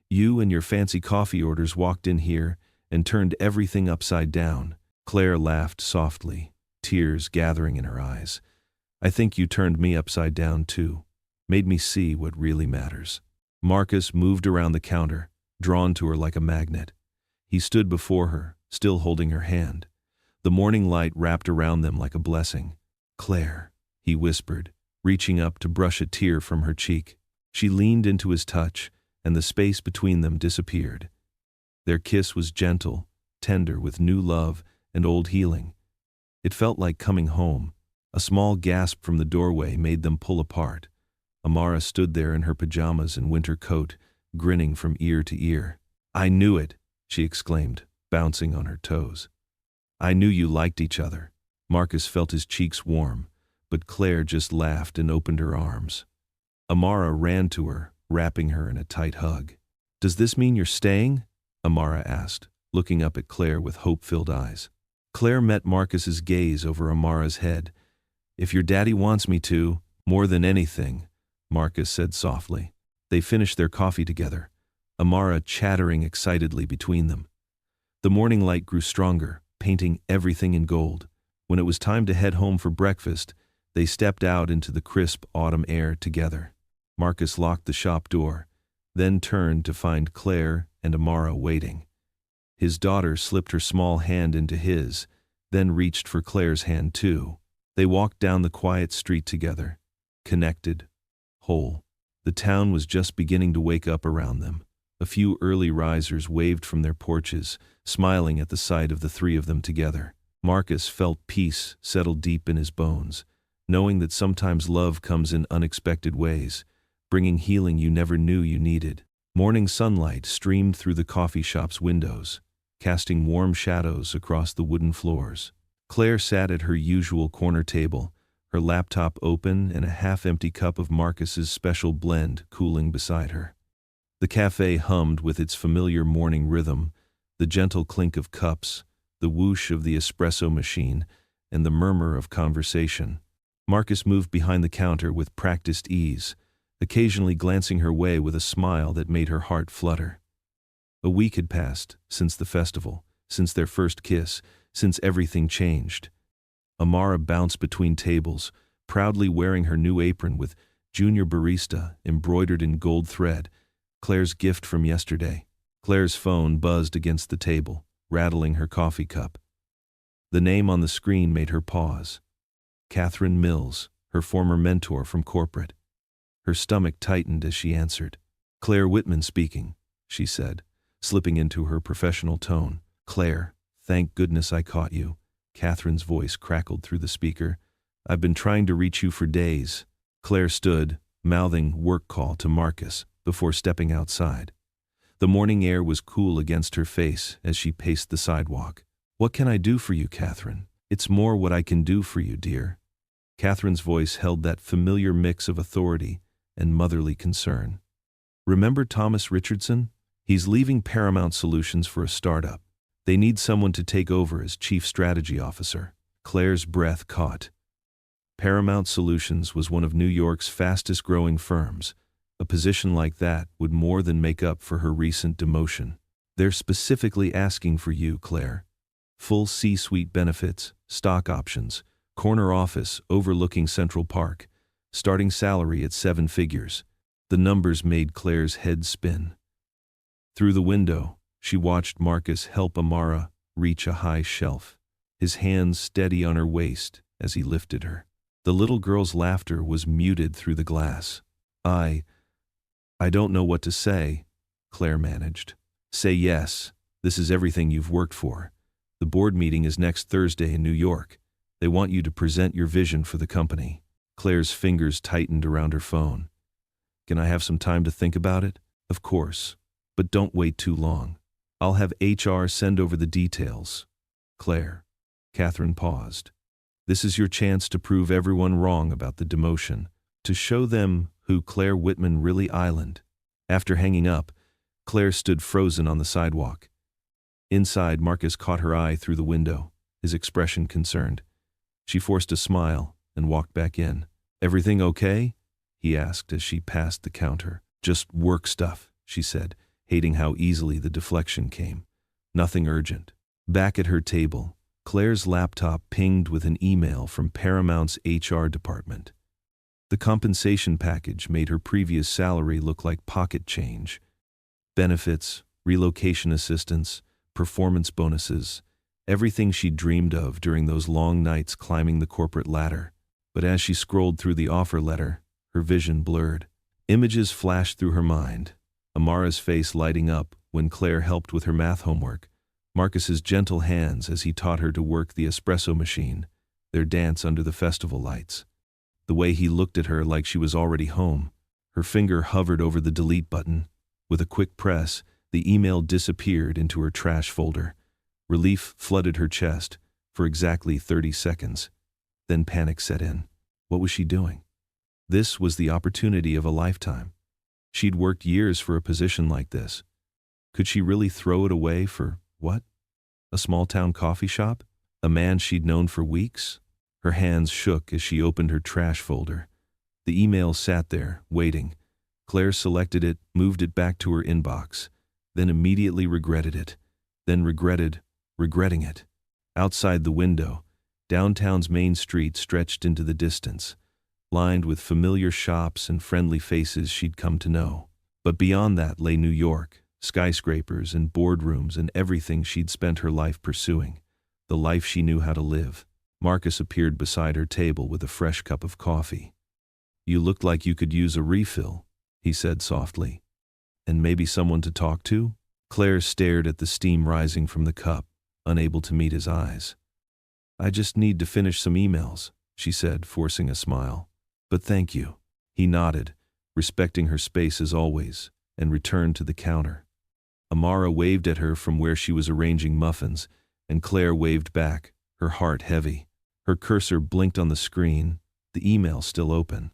You and your fancy coffee orders walked in here and turned everything upside down. Claire laughed softly, tears gathering in her eyes. I think you turned me upside down too, made me see what really matters. Marcus moved around the counter, drawn to her like a magnet. He stood before her, still holding her hand. The morning light wrapped around them like a blessing. Claire, he whispered, reaching up to brush a tear from her cheek. She leaned into his touch, and the space between them disappeared. Their kiss was gentle, tender with new love and old healing. It felt like coming home. A small gasp from the doorway made them pull apart. Amara stood there in her pajamas and winter coat, grinning from ear to ear. I knew it, she exclaimed, bouncing on her toes. I knew you liked each other. Marcus felt his cheeks warm, but Claire just laughed and opened her arms. Amara ran to her, wrapping her in a tight hug. Does this mean you're staying? Amara asked, looking up at Claire with hope-filled eyes. Claire met Marcus's gaze over Amara's head. If your daddy wants me to, more than anything, Marcus said softly. They finished their coffee together, Amara chattering excitedly between them. The morning light grew stronger, painting everything in gold. When it was time to head home for breakfast, they stepped out into the crisp autumn air together. Marcus locked the shop door, then turned to find Claire and Amara waiting. His daughter slipped her small hand into his, then reached for Claire's hand too. They walked down the quiet street together, connected, whole. The town was just beginning to wake up around them. A few early risers waved from their porches, smiling at the sight of the three of them together. Marcus felt peace settle deep in his bones, knowing that sometimes love comes in unexpected ways, bringing healing you never knew you needed. Morning sunlight streamed through the coffee shop's windows, casting warm shadows across the wooden floors. Claire sat at her usual corner table, her laptop open and a half-empty cup of Marcus's special blend cooling beside her. The cafe hummed with its familiar morning rhythm, the gentle clink of cups, the whoosh of the espresso machine, and the murmur of conversation. Marcus moved behind the counter with practiced ease, occasionally glancing her way with a smile that made her heart flutter. A week had passed since the festival, since their first kiss, since everything changed. Amara bounced between tables, proudly wearing her new apron with Junior Barista embroidered in gold thread, Claire's gift from yesterday. Claire's phone buzzed against the table, rattling her coffee cup. The name on the screen made her pause. Catherine Mills, her former mentor from corporate. Her stomach tightened as she answered. Claire Whitman speaking, she said, slipping into her professional tone. Claire, thank goodness I caught you. Catherine's voice crackled through the speaker. I've been trying to reach you for days. Claire stood, mouthing work call to Marcus, before stepping outside. The morning air was cool against her face as she paced the sidewalk. What can I do for you, Catherine? It's more what I can do for you, dear. Catherine's voice held that familiar mix of authority and motherly concern. Remember Thomas Richardson? He's leaving Paramount Solutions for a startup. They need someone to take over as chief strategy officer. Claire's breath caught. Paramount Solutions was one of New York's fastest-growing firms. A position like that would more than make up for her recent demotion. They're specifically asking for you, Claire. Full C-suite benefits, stock options, corner office overlooking Central Park, starting salary at 7 figures. The numbers made Claire's head spin. Through the window, she watched Marcus help Amara reach a high shelf, his hands steady on her waist as he lifted her. The little girl's laughter was muted through the glass. I don't know what to say, Claire managed. Say yes, this is everything you've worked for. The board meeting is next Thursday in New York. They want you to present your vision for the company. Claire's fingers tightened around her phone. Can I have some time to think about it? Of course, but don't wait too long. I'll have HR send over the details. Claire. Catherine paused. This is your chance to prove everyone wrong about the demotion, to show them who Claire Whitman really island. After hanging up, Claire stood frozen on the sidewalk. Inside, Marcus caught her eye through the window, his expression concerned. She forced a smile and walked back in. Everything okay? He asked as she passed the counter. Just work stuff, she said, hating how easily the deflection came. Nothing urgent. Back at her table, Claire's laptop pinged with an email from Paramount's HR department. The compensation package made her previous salary look like pocket change. Benefits, relocation assistance, performance bonuses, everything she dreamed of during those long nights climbing the corporate ladder. But as she scrolled through the offer letter, her vision blurred. Images flashed through her mind. Amara's face lighting up when Claire helped with her math homework, Marcus's gentle hands as he taught her to work the espresso machine, their dance under the festival lights. The way he looked at her like she was already home. Her finger hovered over the delete button. With a quick press, the email disappeared into her trash folder. Relief flooded her chest, for exactly 30 seconds. Then panic set in. What was she doing? This was the opportunity of a lifetime. She'd worked years for a position like this. Could she really throw it away for, what? A small-town coffee shop? A man she'd known for weeks? Her hands shook as she opened her trash folder. The email sat there, waiting. Claire selected it, moved it back to her inbox, then immediately regretted it, then regretting it. Outside the window, downtown's main street stretched into the distance, lined with familiar shops and friendly faces she'd come to know. But beyond that lay New York, skyscrapers and boardrooms and everything she'd spent her life pursuing, the life she knew how to live. Marcus appeared beside her table with a fresh cup of coffee. "You looked like you could use a refill," he said softly. "And maybe someone to talk to?" Claire stared at the steam rising from the cup, unable to meet his eyes. "I just need to finish some emails," she said, forcing a smile. "But thank you." He nodded, respecting her space as always, and returned to the counter. Amara waved at her from where she was arranging muffins, and Claire waved back, her heart heavy. Her cursor blinked on the screen, the email still open.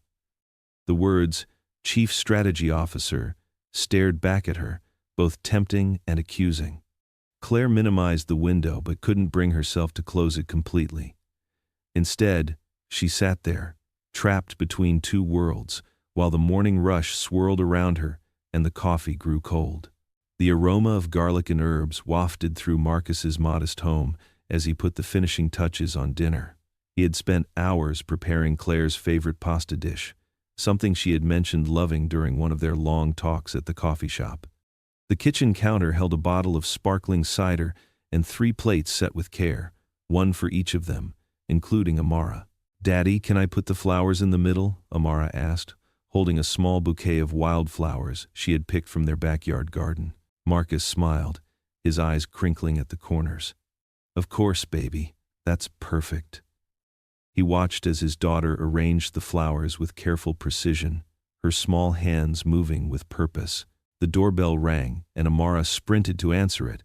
The words, "Chief Strategy Officer," stared back at her, both tempting and accusing. Claire minimized the window but couldn't bring herself to close it completely. Instead, she sat there, trapped between two worlds, while the morning rush swirled around her and the coffee grew cold. The aroma of garlic and herbs wafted through Marcus's modest home as he put the finishing touches on dinner. He had spent hours preparing Claire's favorite pasta dish, something she had mentioned loving during one of their long talks at the coffee shop. The kitchen counter held a bottle of sparkling cider and 3 plates set with care, one for each of them, including Amara. "Daddy, can I put the flowers in the middle?" Amara asked, holding a small bouquet of wildflowers she had picked from their backyard garden. Marcus smiled, his eyes crinkling at the corners. "Of course, baby. That's perfect." He watched as his daughter arranged the flowers with careful precision, her small hands moving with purpose. The doorbell rang, and Amara sprinted to answer it.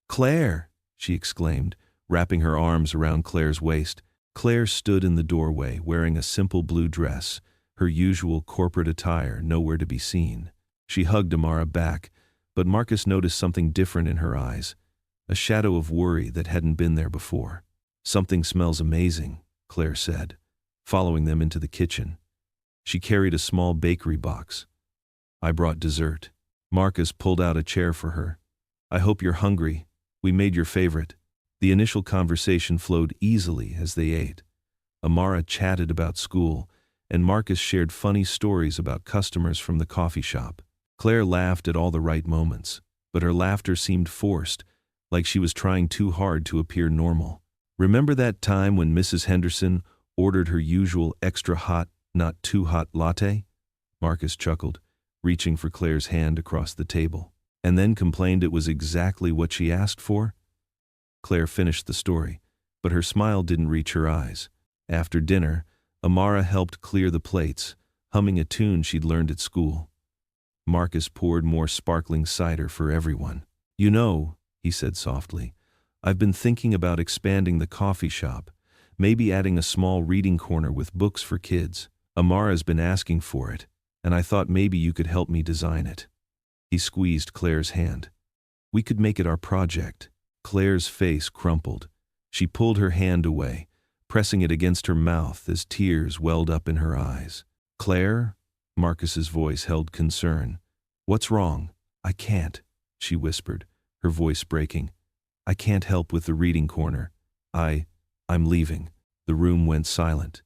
"Claire!" she exclaimed, wrapping her arms around Claire's waist. Claire stood in the doorway wearing a simple blue dress, her usual corporate attire nowhere to be seen. She hugged Amara back, but Marcus noticed something different in her eyes, a shadow of worry that hadn't been there before. "Something smells amazing," Claire said, following them into the kitchen. She carried a small bakery box. "I brought dessert." Marcus pulled out a chair for her. "I hope you're hungry. We made your favorite." The initial conversation flowed easily as they ate. Amara chatted about school, and Marcus shared funny stories about customers from the coffee shop. Claire laughed at all the right moments, but her laughter seemed forced, like she was trying too hard to appear normal. "Remember that time when Mrs. Henderson ordered her usual extra hot, not too hot latte?" Marcus chuckled, reaching for Claire's hand across the table, "and then complained it was exactly what she asked for?" Claire finished the story, but her smile didn't reach her eyes. After dinner, Amara helped clear the plates, humming a tune she'd learned at school. Marcus poured more sparkling cider for everyone. "You know," he said softly, "I've been thinking about expanding the coffee shop, maybe adding a small reading corner with books for kids. Amara's been asking for it, and I thought maybe you could help me design it." He squeezed Claire's hand. "We could make it our project." Claire's face crumpled. She pulled her hand away, pressing it against her mouth as tears welled up in her eyes. "Claire?" Marcus's voice held concern. "What's wrong?" "I can't," she whispered, her voice breaking. "I can't help with the reading corner. I'm leaving." The room went silent.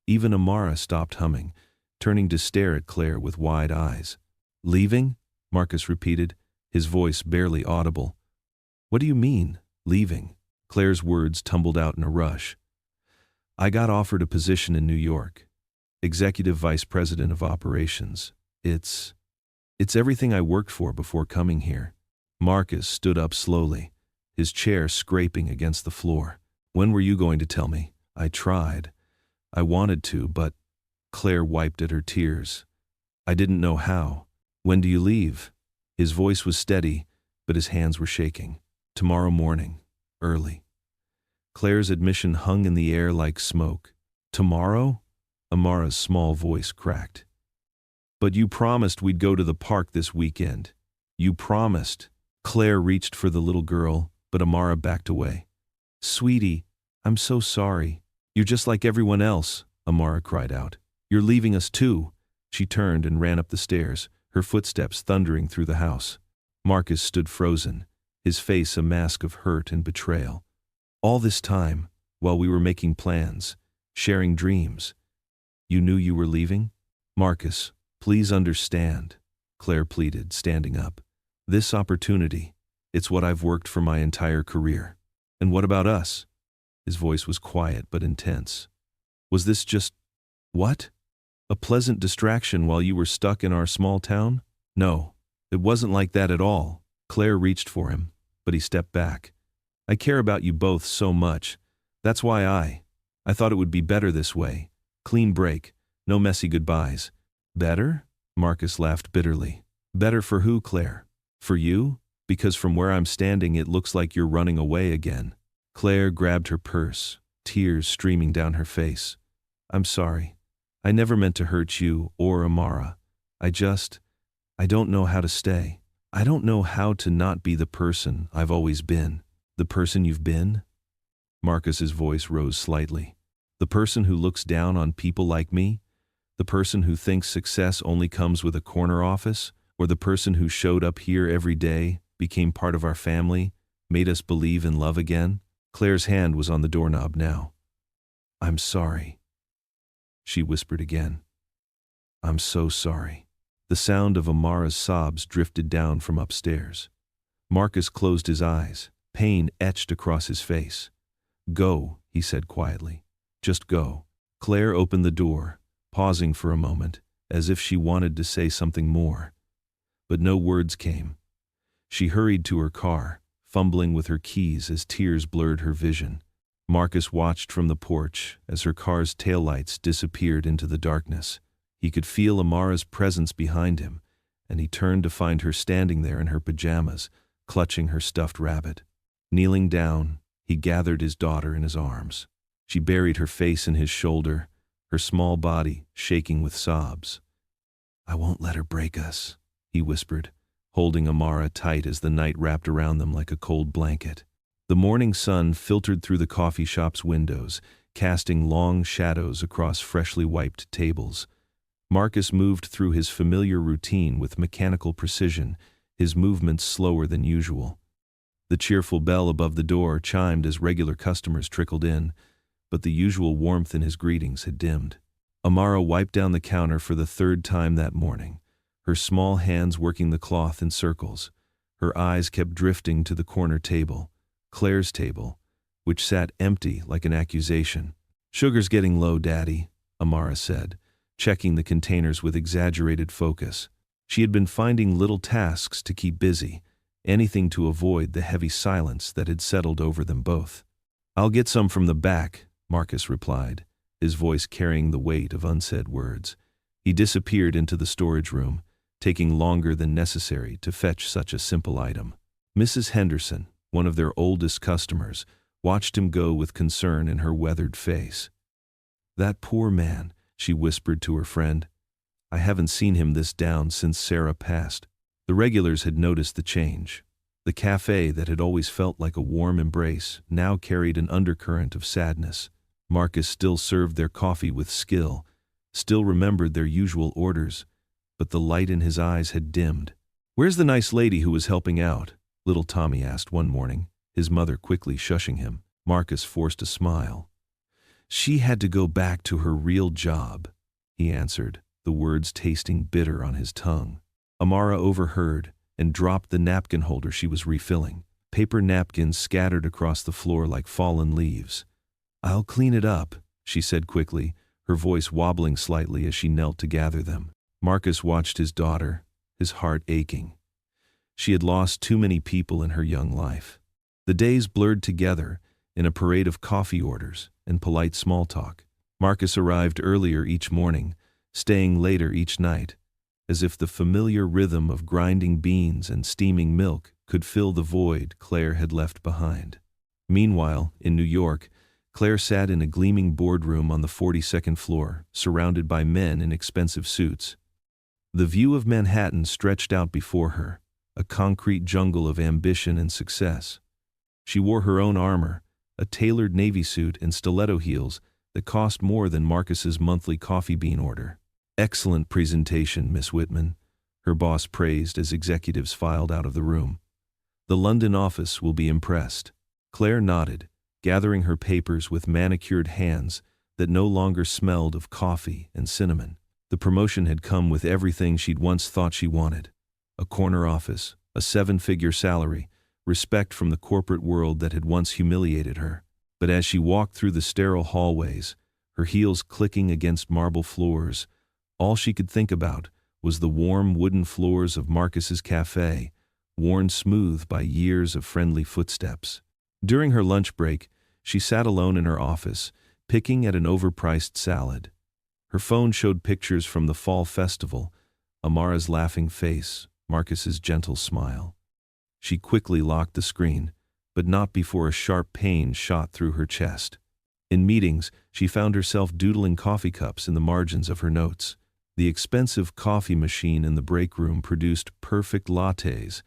Even Amara stopped humming, turning to stare at Claire with wide eyes. "Leaving?" Marcus repeated, his voice barely audible. "What do you mean, leaving?" Claire's words tumbled out in a rush. "I got offered a position in New York. Executive Vice President of Operations. It's everything I worked for before coming here." Marcus stood up slowly, his chair scraping against the floor. "When were you going to tell me?" "I tried. I wanted to, but..." Claire wiped at her tears. "I didn't know how." "When do you leave?" His voice was steady, but his hands were shaking. "Tomorrow morning. Early." Claire's admission hung in the air like smoke. Tomorrow? Amara's small voice cracked. But you promised we'd go to the park this weekend. You promised. Claire reached for the little girl, but Amara backed away. Sweetie, I'm so sorry. You're just like everyone else, Amara cried out. You're leaving us too. She turned and ran up the stairs, her footsteps thundering through the house. Marcus stood frozen, his face a mask of hurt and betrayal. All this time, while we were making plans, sharing dreams, you knew you were leaving? Marcus, please understand, Claire pleaded, standing up. This opportunity, it's what I've worked for my entire career. And what about us? His voice was quiet but intense. Was this just, what? A pleasant distraction while you were stuck in our small town? No, it wasn't like that at all. Claire reached for him, but he stepped back. I care about you both so much. That's why I thought it would be better this way. Clean break, no messy goodbyes. Better? Marcus laughed bitterly. Better for who, Claire? For you? Because from where I'm standing it looks like you're running away again. Claire grabbed her purse, tears streaming down her face. I'm sorry. I never meant to hurt you or Amara. I don't know how to stay. I don't know how to not be the person I've always been. The person you've been? Marcus's voice rose slightly. The person who looks down on people like me? The person who thinks success only comes with a corner office? Or the person who showed up here every day, became part of our family, made us believe in love again? Claire's hand was on the doorknob now. I'm sorry, she whispered again. I'm so sorry. The sound of Amara's sobs drifted down from upstairs. Marcus closed his eyes, pain etched across his face. Go, he said quietly. Just go. Claire opened the door, pausing for a moment, as if she wanted to say something more. But no words came. She hurried to her car, fumbling with her keys as tears blurred her vision. Marcus watched from the porch as her car's taillights disappeared into the darkness. He could feel Amara's presence behind him, and he turned to find her standing there in her pajamas, clutching her stuffed rabbit. Kneeling down, he gathered his daughter in his arms. She buried her face in his shoulder, her small body shaking with sobs. I won't let her break us, he whispered, holding Amara tight as the night wrapped around them like a cold blanket. The morning sun filtered through the coffee shop's windows, casting long shadows across freshly wiped tables. Marcus moved through his familiar routine with mechanical precision, his movements slower than usual. The cheerful bell above the door chimed as regular customers trickled in, but the usual warmth in his greetings had dimmed. Amara wiped down the counter for the third time that morning, her small hands working the cloth in circles. Her eyes kept drifting to the corner table, Claire's table, which sat empty like an accusation. Sugar's getting low, Daddy, Amara said, checking the containers with exaggerated focus. She had been finding little tasks to keep busy, anything to avoid the heavy silence that had settled over them both. I'll get some from the back, Marcus replied, his voice carrying the weight of unsaid words. He disappeared into the storage room, taking longer than necessary to fetch such a simple item. Mrs. Henderson, one of their oldest customers, watched him go with concern in her weathered face. That poor man, she whispered to her friend. I haven't seen him this down since Sarah passed. The regulars had noticed the change. The cafe that had always felt like a warm embrace now carried an undercurrent of sadness. Marcus still served their coffee with skill, still remembered their usual orders, but the light in his eyes had dimmed. Where's the nice lady who was helping out? Little Tommy asked one morning, his mother quickly shushing him. Marcus forced a smile. She had to go back to her real job, he answered, the words tasting bitter on his tongue. Amara overheard and dropped the napkin holder she was refilling. Paper napkins scattered across the floor like fallen leaves. I'll clean it up, she said quickly, her voice wobbling slightly as she knelt to gather them. Marcus watched his daughter, his heart aching. She had lost too many people in her young life. The days blurred together in a parade of coffee orders and polite small talk. Marcus arrived earlier each morning, staying later each night, as if the familiar rhythm of grinding beans and steaming milk could fill the void Claire had left behind. Meanwhile, in New York, Claire sat in a gleaming boardroom on the 42nd floor, surrounded by men in expensive suits. The view of Manhattan stretched out before her, a concrete jungle of ambition and success. She wore her own armor, a tailored navy suit and stiletto heels that cost more than Marcus's monthly coffee bean order. "Excellent presentation, Miss Whitman," her boss praised as executives filed out of the room. "The London office will be impressed." Claire nodded, gathering her papers with manicured hands that no longer smelled of coffee and cinnamon. The promotion had come with everything she'd once thought she wanted: a corner office, a 7-figure salary, respect from the corporate world that had once humiliated her. But as she walked through the sterile hallways, her heels clicking against marble floors, all she could think about was the warm wooden floors of Marcus's cafe, worn smooth by years of friendly footsteps. During her lunch break, she sat alone in her office, picking at an overpriced salad. Her phone showed pictures from the fall festival, Amara's laughing face, Marcus's gentle smile. She quickly locked the screen, but not before a sharp pain shot through her chest. In meetings, she found herself doodling coffee cups in the margins of her notes. The expensive coffee machine in the break room produced perfect lattes,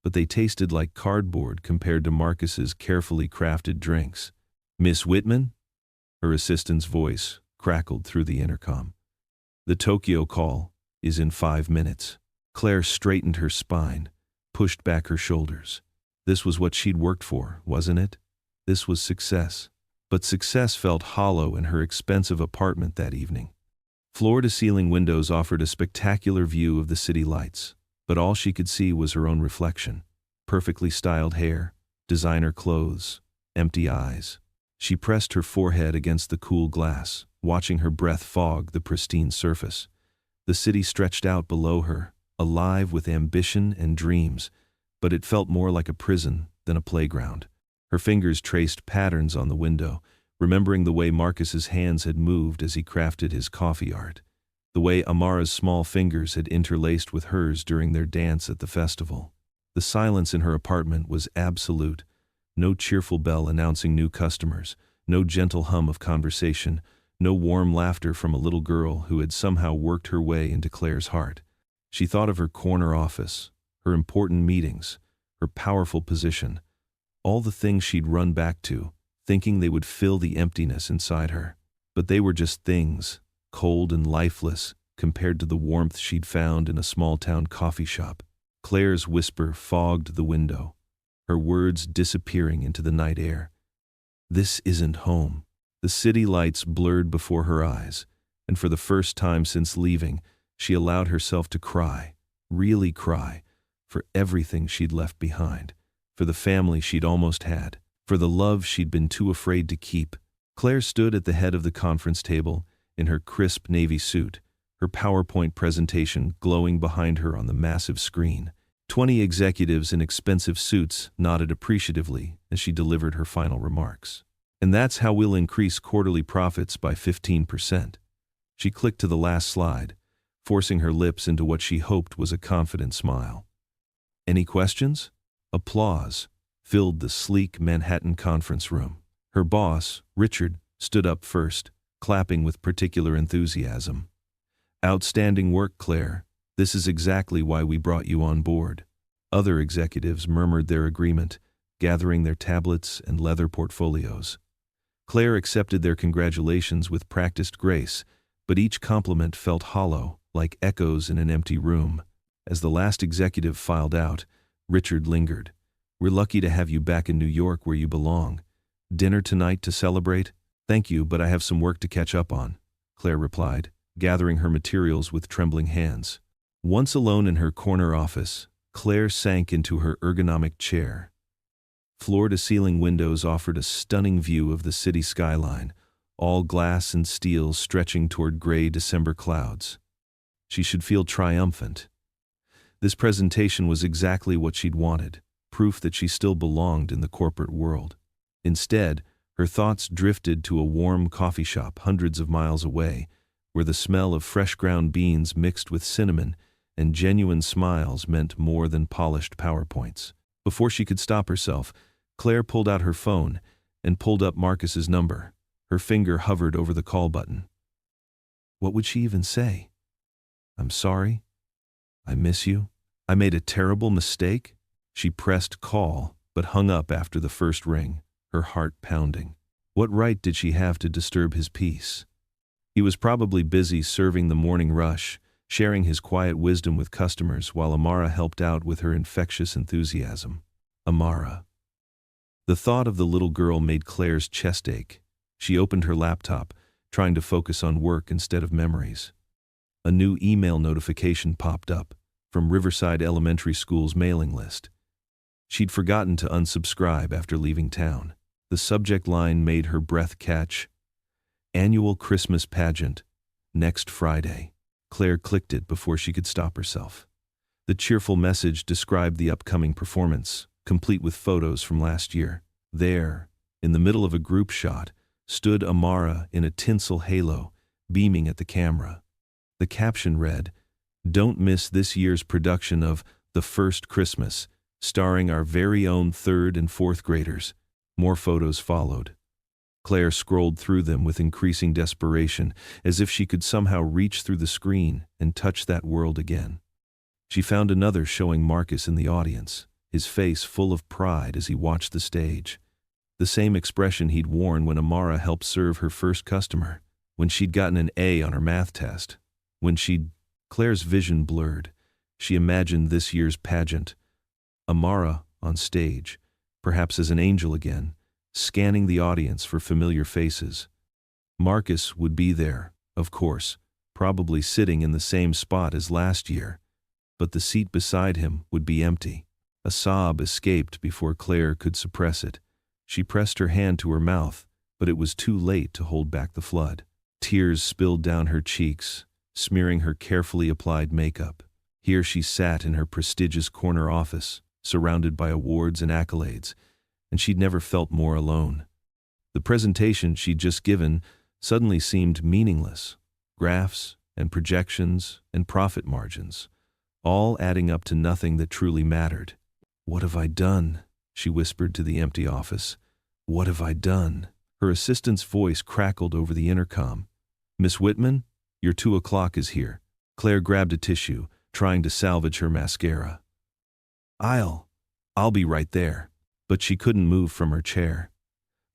but they tasted like cardboard compared to Marcus's carefully crafted drinks. "Miss Whitman?" Her assistant's voice crackled through the intercom. "The Tokyo call is in 5 minutes." Claire straightened her spine, pushed back her shoulders. This was what she'd worked for, wasn't it? This was success. But success felt hollow in her expensive apartment that evening. Floor-to-ceiling windows offered a spectacular view of the city lights, but all she could see was her own reflection. Perfectly styled hair, designer clothes, empty eyes. She pressed her forehead against the cool glass, watching her breath fog the pristine surface. The city stretched out below her, alive with ambition and dreams, but it felt more like a prison than a playground. Her fingers traced patterns on the window, remembering the way Marcus's hands had moved as he crafted his coffee art, the way Amara's small fingers had interlaced with hers during their dance at the festival. The silence in her apartment was absolute. No cheerful bell announcing new customers, no gentle hum of conversation, no warm laughter from a little girl who had somehow worked her way into Claire's heart. She thought of her corner office, her important meetings, her powerful position, all the things she'd run back to, thinking they would fill the emptiness inside her. But they were just things, cold and lifeless, compared to the warmth she'd found in a small-town coffee shop. Claire's whisper fogged the window, her words disappearing into the night air. "This isn't home." The city lights blurred before her eyes, and for the first time since leaving, she allowed herself to cry, really cry, for everything she'd left behind, for the family she'd almost had, for the love she'd been too afraid to keep. Claire stood at the head of the conference table, in her crisp navy suit, her PowerPoint presentation glowing behind her on the massive screen. 20 executives in expensive suits nodded appreciatively as she delivered her final remarks. "And that's how we'll increase quarterly profits by 15%. She clicked to the last slide, forcing her lips into what she hoped was a confident smile. "Any questions?" Applause filled the sleek Manhattan conference room. Her boss, Richard, stood up first, clapping with particular enthusiasm. "Outstanding work, Claire. This is exactly why we brought you on board." Other executives murmured their agreement, gathering their tablets and leather portfolios. Claire accepted their congratulations with practiced grace, but each compliment felt hollow, like echoes in an empty room. As the last executive filed out, Richard lingered. "We're lucky to have you back in New York where you belong. Dinner tonight to celebrate?" "Thank you, but I have some work to catch up on," Claire replied, gathering her materials with trembling hands. Once alone in her corner office, Claire sank into her ergonomic chair. Floor-to-ceiling windows offered a stunning view of the city skyline, all glass and steel stretching toward gray December clouds. She should feel triumphant. This presentation was exactly what she'd wanted, proof that she still belonged in the corporate world. Instead, her thoughts drifted to a warm coffee shop hundreds of miles away, where the smell of fresh ground beans mixed with cinnamon and genuine smiles meant more than polished PowerPoints. Before she could stop herself, Claire pulled out her phone and pulled up Marcus's number. Her finger hovered over the call button. What would she even say? I'm sorry. I miss you. I made a terrible mistake. She pressed call, but hung up after the first ring, her heart pounding. What right did she have to disturb his peace? He was probably busy serving the morning rush, sharing his quiet wisdom with customers while Amara helped out with her infectious enthusiasm. Amara. The thought of the little girl made Claire's chest ache. She opened her laptop, trying to focus on work instead of memories. A new email notification popped up from Riverside Elementary School's mailing list. She'd forgotten to unsubscribe after leaving town. The subject line made her breath catch. Annual Christmas Pageant, next Friday. Claire clicked it before she could stop herself. The cheerful message described the upcoming performance, complete with photos from last year. There, in the middle of a group shot, stood Amara in a tinsel halo, beaming at the camera. The caption read, "Don't miss this year's production of The First Christmas, starring our very own 3rd and 4th graders." More photos followed. Claire scrolled through them with increasing desperation, as if she could somehow reach through the screen and touch that world again. She found another showing Marcus in the audience, his face full of pride as he watched the stage. The same expression he'd worn when Amara helped serve her first customer, when she'd gotten an A on her math test, Claire's vision blurred. She imagined this year's pageant. Amara on stage, perhaps as an angel again, scanning the audience for familiar faces. Marcus would be there, of course, probably sitting in the same spot as last year, but the seat beside him would be empty. A sob escaped before Claire could suppress it. She pressed her hand to her mouth, but it was too late to hold back the flood. Tears spilled down her cheeks, smearing her carefully applied makeup. Here she sat in her prestigious corner office, surrounded by awards and accolades, and she'd never felt more alone. The presentation she'd just given suddenly seemed meaningless. Graphs and projections and profit margins, all adding up to nothing that truly mattered. "What have I done?" she whispered to the empty office. "What have I done?" Her assistant's voice crackled over the intercom. "Miss Whitman, your 2 o'clock is here." Claire grabbed a tissue, trying to salvage her mascara. I'll be right there." But she couldn't move from her chair.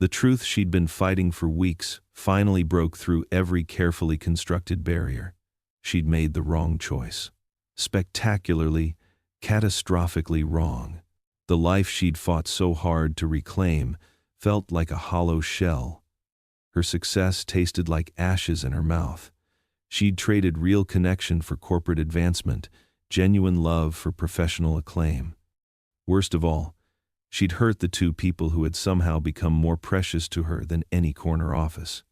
The truth she'd been fighting for weeks finally broke through every carefully constructed barrier. She'd made the wrong choice. Spectacularly, catastrophically wrong. The life she'd fought so hard to reclaim felt like a hollow shell. Her success tasted like ashes in her mouth. She'd traded real connection for corporate advancement, genuine love for professional acclaim. Worst of all, she'd hurt the 2 people who had somehow become more precious to her than any corner office.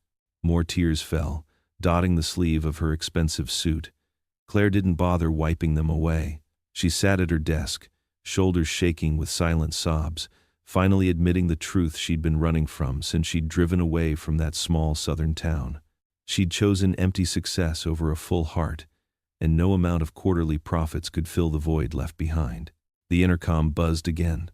More tears fell, dotting the sleeve of her expensive suit. Claire didn't bother wiping them away. She sat at her desk, shoulders shaking with silent sobs, finally admitting the truth she'd been running from since she'd driven away from that small southern town. She'd chosen empty success over a full heart, and no amount of quarterly profits could fill the void left behind. The intercom buzzed again.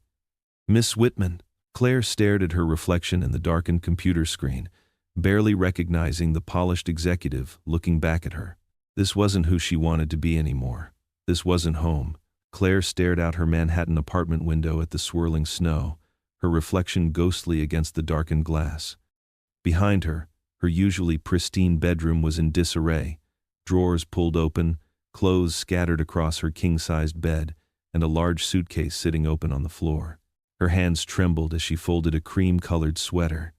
"Miss Whitman." Claire stared at her reflection in the darkened computer screen, barely recognizing the polished executive looking back at her. This wasn't who she wanted to be anymore. This wasn't home. Claire stared out her Manhattan apartment window at the swirling snow, her reflection ghostly against the darkened glass. Behind her, her usually pristine bedroom was in disarray, drawers pulled open, clothes scattered across her king-sized bed, and a large suitcase sitting open on the floor. Her hands trembled as she folded a cream-colored sweater.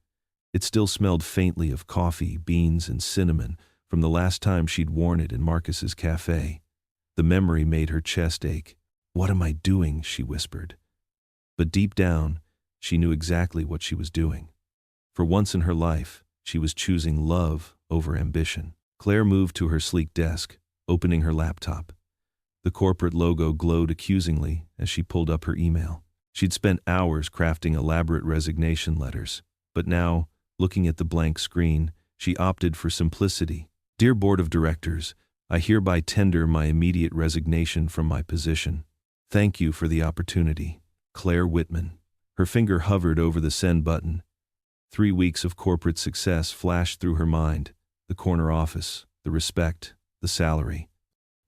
It still smelled faintly of coffee, beans, and cinnamon from the last time she'd worn it in Marcus's cafe. The memory made her chest ache. "What am I doing?" she whispered. But deep down, she knew exactly what she was doing. For once in her life, she was choosing love over ambition. Claire moved to her sleek desk, opening her laptop. The corporate logo glowed accusingly as she pulled up her email. She'd spent hours crafting elaborate resignation letters, but now, looking at the blank screen, she opted for simplicity. "Dear Board of Directors, I hereby tender my immediate resignation from my position. Thank you for the opportunity. Claire Whitman." Her finger hovered over the send button. 3 weeks of corporate success flashed through her mind, the corner office, the respect, the salary.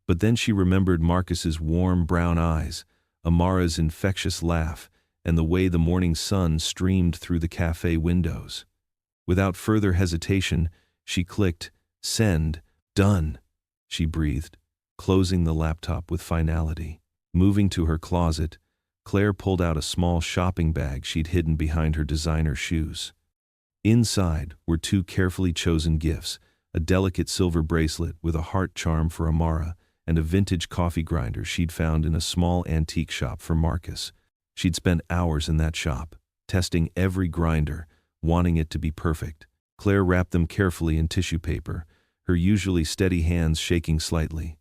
But then she remembered Marcus's warm brown eyes, Amara's infectious laugh, and the way the morning sun streamed through the cafe windows. Without further hesitation, she clicked, "Send, done," she breathed, closing the laptop with finality. Moving to her closet, Claire pulled out a small shopping bag she'd hidden behind her designer shoes. Inside were 2 carefully chosen gifts, a delicate silver bracelet with a heart charm for Amara, and a vintage coffee grinder she'd found in a small antique shop for Marcus. She'd spent hours in that shop, testing every grinder, wanting it to be perfect. Claire wrapped them carefully in tissue paper, her usually steady hands shaking slightly.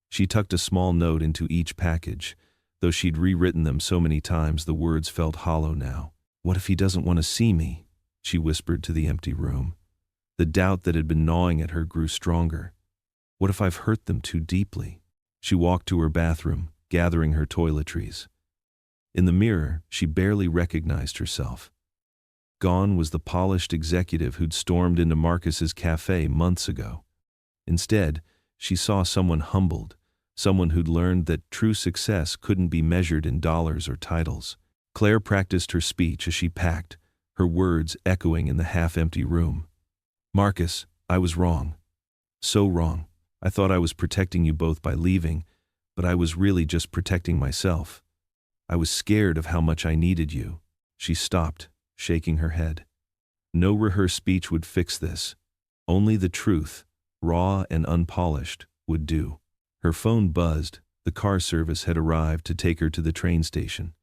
She tucked a small note into each package. Though she'd rewritten them so many times, the words felt hollow now. "What if he doesn't want to see me?" she whispered to the empty room. The doubt that had been gnawing at her grew stronger. What if I've hurt them too deeply? She walked to her bathroom, gathering her toiletries. In the mirror, she barely recognized herself. Gone was the polished executive who'd stormed into Marcus's cafe months ago. Instead, she saw someone humbled, someone who'd learned that true success couldn't be measured in dollars or titles. Claire practiced her speech as she packed, her words echoing in the half-empty room. "Marcus, I was wrong. So wrong. I thought I was protecting you both by leaving, but I was really just protecting myself. I was scared of how much I needed you." She stopped, shaking her head. No rehearsed speech would fix this. Only the truth, raw and unpolished, would do. Her phone buzzed. The car service had arrived to take her to the train station.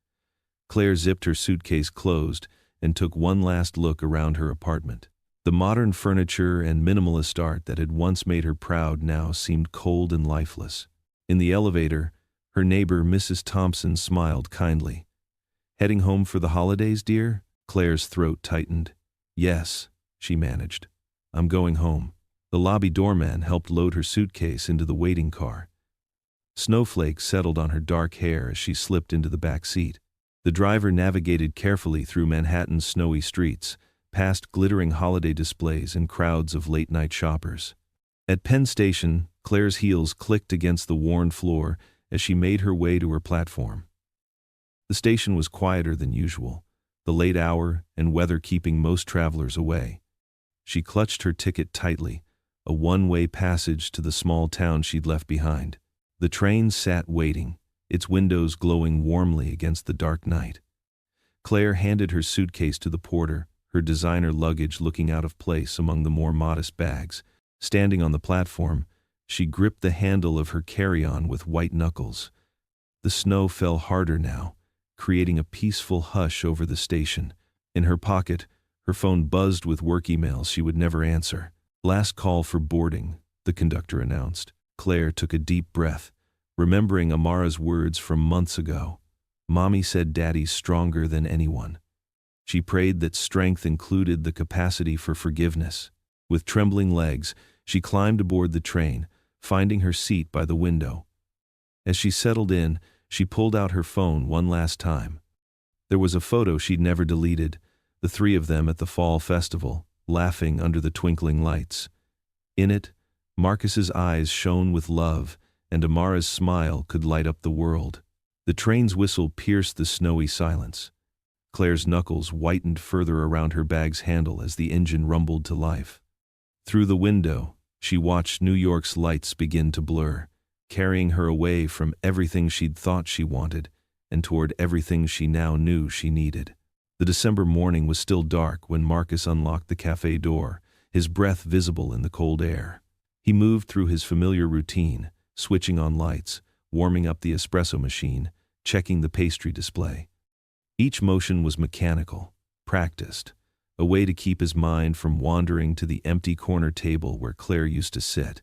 Claire zipped her suitcase closed and took one last look around her apartment. The modern furniture and minimalist art that had once made her proud now seemed cold and lifeless. In the elevator, her neighbor, Mrs. Thompson, smiled kindly. "Heading home for the holidays, dear?" Claire's throat tightened. "Yes," she managed. "I'm going home." The lobby doorman helped load her suitcase into the waiting car. Snowflakes settled on her dark hair as she slipped into the back seat. The driver navigated carefully through Manhattan's snowy streets, past glittering holiday displays and crowds of late-night shoppers. At Penn Station, Claire's heels clicked against the worn floor as she made her way to her platform. The station was quieter than usual, the late hour and weather keeping most travelers away. She clutched her ticket tightly, a one-way passage to the small town she'd left behind. The train sat waiting, its windows glowing warmly against the dark night. Claire handed her suitcase to the porter, her designer luggage looking out of place among the more modest bags. Standing on the platform, she gripped the handle of her carry-on with white knuckles. The snow fell harder now, creating a peaceful hush over the station. In her pocket, her phone buzzed with work emails she would never answer. "Last call for boarding," the conductor announced. Claire took a deep breath, remembering Amara's words from months ago. "Mommy said Daddy's stronger than anyone." She prayed that strength included the capacity for forgiveness. With trembling legs, she climbed aboard the train, finding her seat by the window. As she settled in, she pulled out her phone one last time. There was a photo she'd never deleted, the 3 of them at the fall festival, laughing under the twinkling lights. In it, Marcus's eyes shone with love, and Amara's smile could light up the world. The train's whistle pierced the snowy silence. Claire's knuckles whitened further around her bag's handle as the engine rumbled to life. Through the window, she watched New York's lights begin to blur, carrying her away from everything she'd thought she wanted and toward everything she now knew she needed. The December morning was still dark when Marcus unlocked the cafe door, his breath visible in the cold air. He moved through his familiar routine, switching on lights, warming up the espresso machine, checking the pastry display. Each motion was mechanical, practiced, a way to keep his mind from wandering to the empty corner table where Claire used to sit.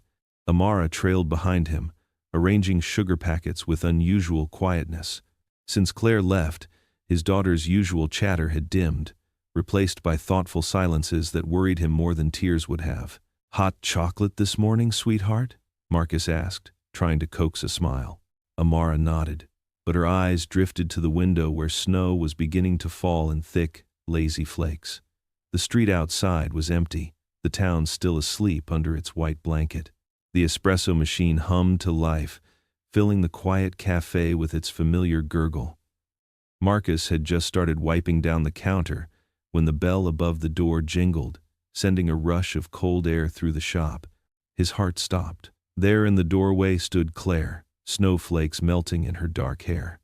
Amara trailed behind him, arranging sugar packets with unusual quietness. Since Claire left, his daughter's usual chatter had dimmed, replaced by thoughtful silences that worried him more than tears would have. "Hot chocolate this morning, sweetheart?" Marcus asked, trying to coax a smile. Amara nodded. but her eyes drifted to the window where snow was beginning to fall in thick, lazy flakes. The street outside was empty, the town still asleep under its white blanket. The espresso machine hummed to life, filling the quiet cafe with its familiar gurgle. Marcus had just started wiping down the counter when the bell above the door jingled, sending a rush of cold air through the shop. His heart stopped. There in the doorway stood Claire, snowflakes melting in her dark hair.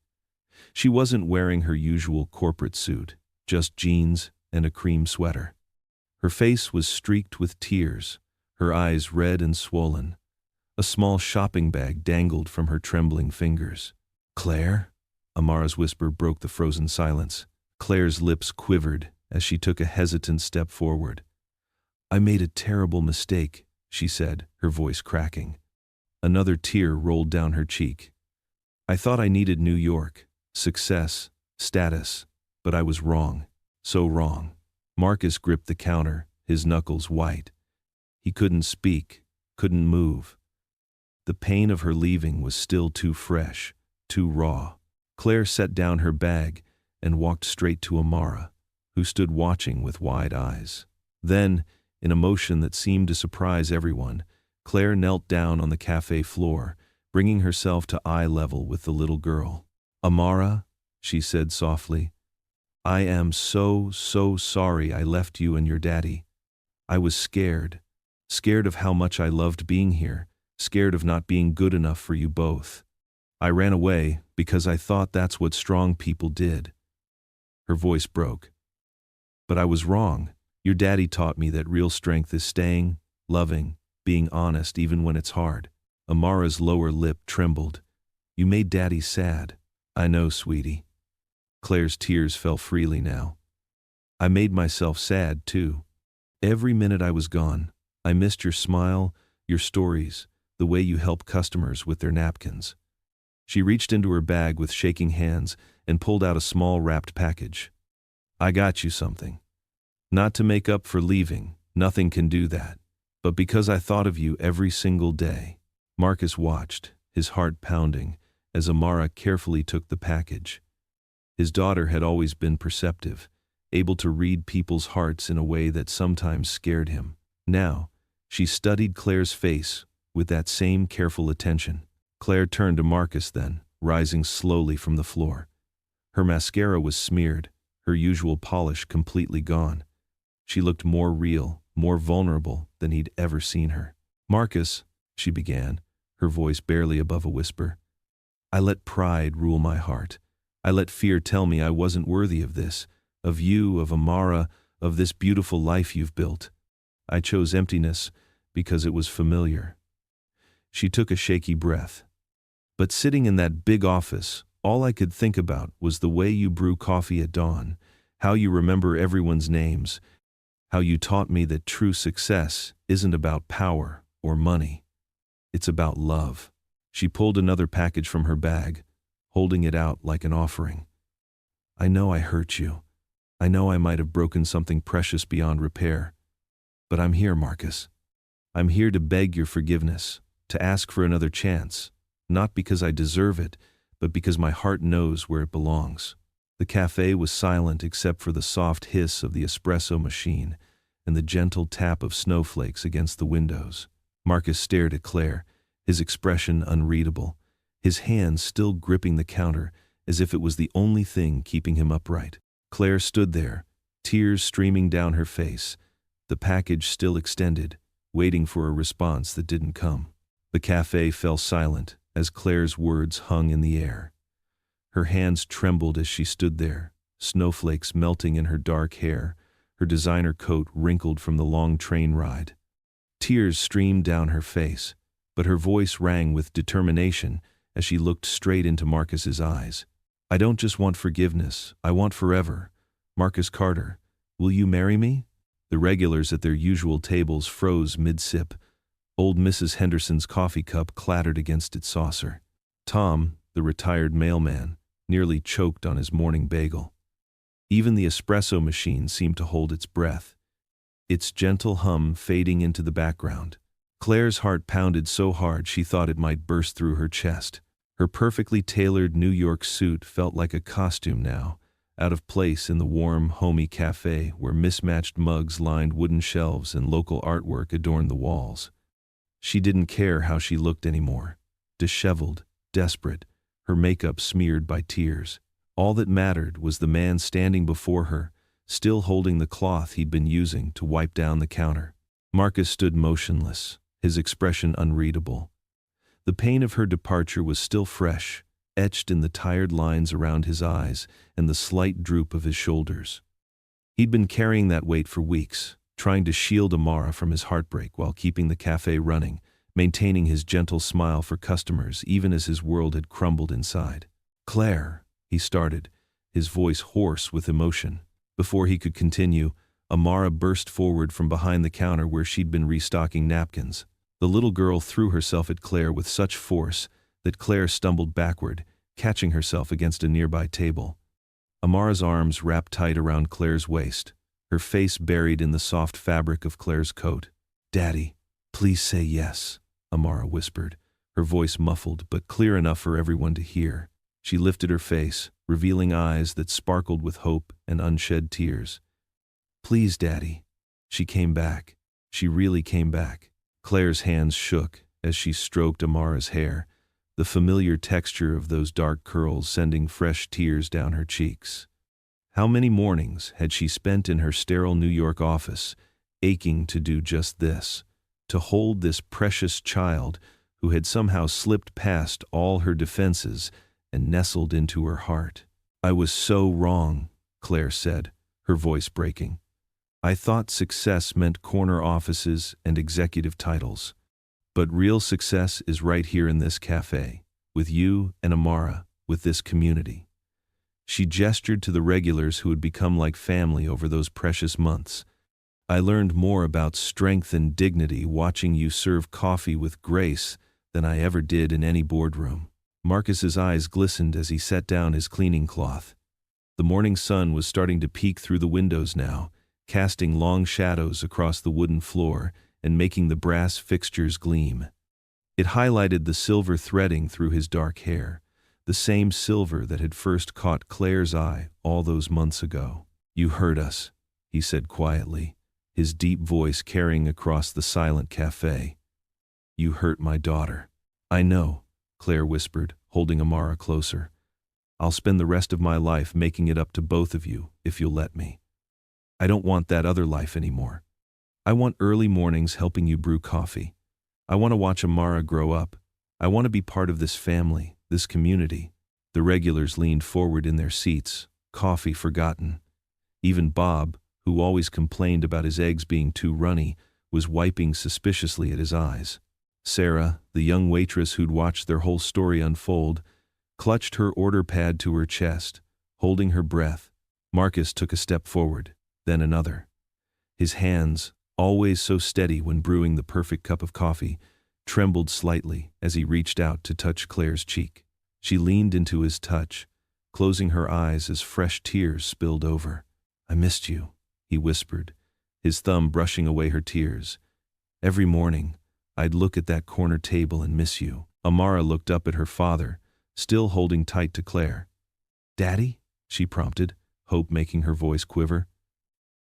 She wasn't wearing her usual corporate suit, just jeans and a cream sweater. Her face was streaked with tears, her eyes red and swollen. A small shopping bag dangled from her trembling fingers. "Claire?" Amara's whisper broke the frozen silence. Claire's lips quivered as she took a hesitant step forward. "I made a terrible mistake," she said, her voice cracking. Another tear rolled down her cheek. "I thought I needed New York, success, status, but I was wrong, so wrong." Marcus gripped the counter, his knuckles white. He couldn't speak, couldn't move. The pain of her leaving was still too fresh, too raw. Claire set down her bag and walked straight to Amara, who stood watching with wide eyes. Then, in a motion that seemed to surprise everyone, Claire knelt down on the cafe floor, bringing herself to eye level with the little girl. "Amara," she said softly, "I am so sorry I left you and your daddy. I was scared of how much I loved being here, scared of not being good enough for you both. I ran away because I thought that's what strong people did." Her voice broke. "But I was wrong. Your daddy taught me that real strength is staying, loving, being honest even when it's hard." Amara's lower lip trembled. "You made Daddy sad." "I know, sweetie." Claire's tears fell freely now. "I made myself sad, too. Every minute I was gone, I missed your smile, your stories, the way you help customers with their napkins." She reached into her bag with shaking hands and pulled out a small wrapped package. "I got you something. Not to make up for leaving, nothing can do that, but because I thought of you every single day." Marcus watched, his heart pounding, as Amara carefully took the package. His daughter had always been perceptive, able to read people's hearts in a way that sometimes scared him. Now, she studied Claire's face with that same careful attention. Claire turned to Marcus then, rising slowly from the floor. Her mascara was smeared, her usual polish completely gone. She looked more real, more vulnerable than he'd ever seen her. "Marcus," she began, her voice barely above a whisper, "I let pride rule my heart. I let fear tell me I wasn't worthy of this, of you, of Amara, of this beautiful life you've built. I chose emptiness because it was familiar." She took a shaky breath. "But sitting in that big office, all I could think about was the way you brew coffee at dawn, how you remember everyone's names, how you taught me that true success isn't about power or money. It's about love." She pulled another package from her bag, holding it out like an offering. "I know I hurt you. I know I might have broken something precious beyond repair. But I'm here, Marcus. I'm here to beg your forgiveness, to ask for another chance, not because I deserve it, but because my heart knows where it belongs." The cafe was silent except for the soft hiss of the espresso machine and the gentle tap of snowflakes against the windows. Marcus stared at Claire, his expression unreadable, his hands still gripping the counter as if it was the only thing keeping him upright. Claire stood there, tears streaming down her face, the package still extended, waiting for a response that didn't come. The cafe fell silent as Claire's words hung in the air. Her hands trembled as she stood there, snowflakes melting in her dark hair, her designer coat wrinkled from the long train ride. Tears streamed down her face, but her voice rang with determination as she looked straight into Marcus's eyes. "I don't just want forgiveness, I want forever. Marcus Carter, will you marry me?" The regulars at their usual tables froze mid-sip. Old Mrs. Henderson's coffee cup clattered against its saucer. Tom, the retired mailman, nearly choked on his morning bagel. Even the espresso machine seemed to hold its breath, its gentle hum fading into the background. Claire's heart pounded so hard she thought it might burst through her chest. Her perfectly tailored New York suit felt like a costume now, out of place in the warm, homey cafe where mismatched mugs lined wooden shelves and local artwork adorned the walls. She didn't care how she looked anymore. Disheveled, desperate, her makeup smeared by tears. All that mattered was the man standing before her, still holding the cloth he'd been using to wipe down the counter. Marcus stood motionless, his expression unreadable. The pain of her departure was still fresh, etched in the tired lines around his eyes and the slight droop of his shoulders. He'd been carrying that weight for weeks, trying to shield Amara from his heartbreak while keeping the cafe running, maintaining his gentle smile for customers even as his world had crumbled inside. "Claire," he started, his voice hoarse with emotion. Before he could continue, Amara burst forward from behind the counter where she'd been restocking napkins. The little girl threw herself at Claire with such force that Claire stumbled backward, catching herself against a nearby table. Amara's arms wrapped tight around Claire's waist, her face buried in the soft fabric of Claire's coat. "Daddy, please say yes," Amara whispered, her voice muffled but clear enough for everyone to hear. She lifted her face, revealing eyes that sparkled with hope and unshed tears. "Please, Daddy." She came back. She really came back. Claire's hands shook as she stroked Amara's hair, the familiar texture of those dark curls sending fresh tears down her cheeks. How many mornings had she spent in her sterile New York office, aching to do just this, to hold this precious child who had somehow slipped past all her defenses and nestled into her heart. "I was so wrong," Claire said, her voice breaking. "I thought success meant corner offices and executive titles. But real success is right here in this cafe, with you and Amara, with this community." She gestured to the regulars who had become like family over those precious months. "I learned more about strength and dignity watching you serve coffee with grace than I ever did in any boardroom." Marcus's eyes glistened as he set down his cleaning cloth. The morning sun was starting to peek through the windows now, casting long shadows across the wooden floor and making the brass fixtures gleam. It highlighted the silver threading through his dark hair, the same silver that had first caught Claire's eye all those months ago. "You hurt us," he said quietly, his deep voice carrying across the silent cafe. "You hurt my daughter." "I know," Claire whispered, holding Amara closer. "I'll spend the rest of my life making it up to both of you, if you'll let me. I don't want that other life anymore. I want early mornings helping you brew coffee. I want to watch Amara grow up. I want to be part of this family, this community." The regulars leaned forward in their seats, coffee forgotten. Even Bob, who always complained about his eggs being too runny, was wiping suspiciously at his eyes. Sarah, the young waitress who'd watched their whole story unfold, clutched her order pad to her chest, holding her breath. Marcus took a step forward, then another. His hands, always so steady when brewing the perfect cup of coffee, trembled slightly as he reached out to touch Claire's cheek. She leaned into his touch, closing her eyes as fresh tears spilled over. "I missed you," he whispered, his thumb brushing away her tears. "Every morning, I'd look at that corner table and miss you." Amara looked up at her father, still holding tight to Claire. "Daddy?" she prompted, hope making her voice quiver.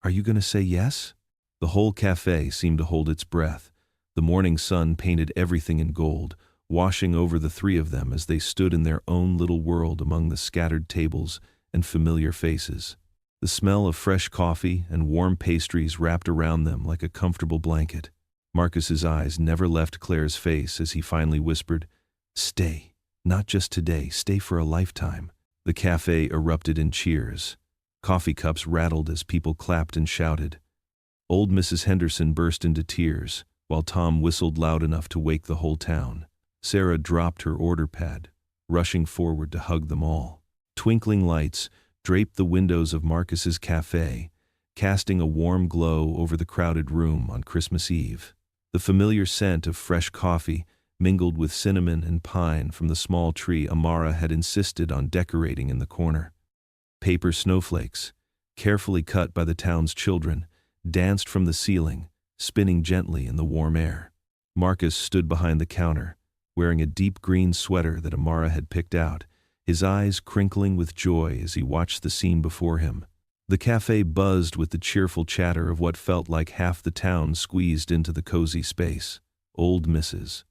"Are you going to say yes?" The whole cafe seemed to hold its breath. The morning sun painted everything in gold, washing over the three of them as they stood in their own little world among the scattered tables and familiar faces. The smell of fresh coffee and warm pastries wrapped around them like a comfortable blanket. Marcus's eyes never left Claire's face as he finally whispered, "Stay, not just today, stay for a lifetime." The cafe erupted in cheers. Coffee cups rattled as people clapped and shouted. Old Mrs. Henderson burst into tears, while Tom whistled loud enough to wake the whole town. Sarah dropped her order pad, rushing forward to hug them all. Twinkling lights draped the windows of Marcus's cafe, casting a warm glow over the crowded room on Christmas Eve. The familiar scent of fresh coffee mingled with cinnamon and pine from the small tree Amara had insisted on decorating in the corner. Paper snowflakes, carefully cut by the town's children, danced from the ceiling, spinning gently in the warm air. Marcus stood behind the counter, wearing a deep green sweater that Amara had picked out, his eyes crinkling with joy as he watched the scene before him. The cafe buzzed with the cheerful chatter of what felt like half the town squeezed into the cozy space. Old Mrs.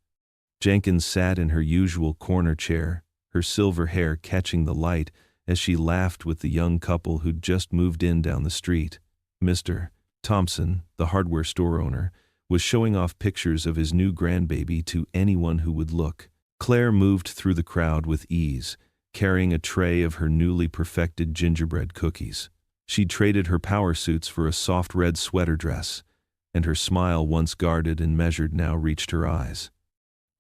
Jenkins sat in her usual corner chair, her silver hair catching the light as she laughed with the young couple who'd just moved in down the street. Mr. Thompson, the hardware store owner, was showing off pictures of his new grandbaby to anyone who would look. Claire moved through the crowd with ease, carrying a tray of her newly perfected gingerbread cookies. She'd traded her power suits for a soft red sweater dress, and her smile, once guarded and measured, now reached her eyes.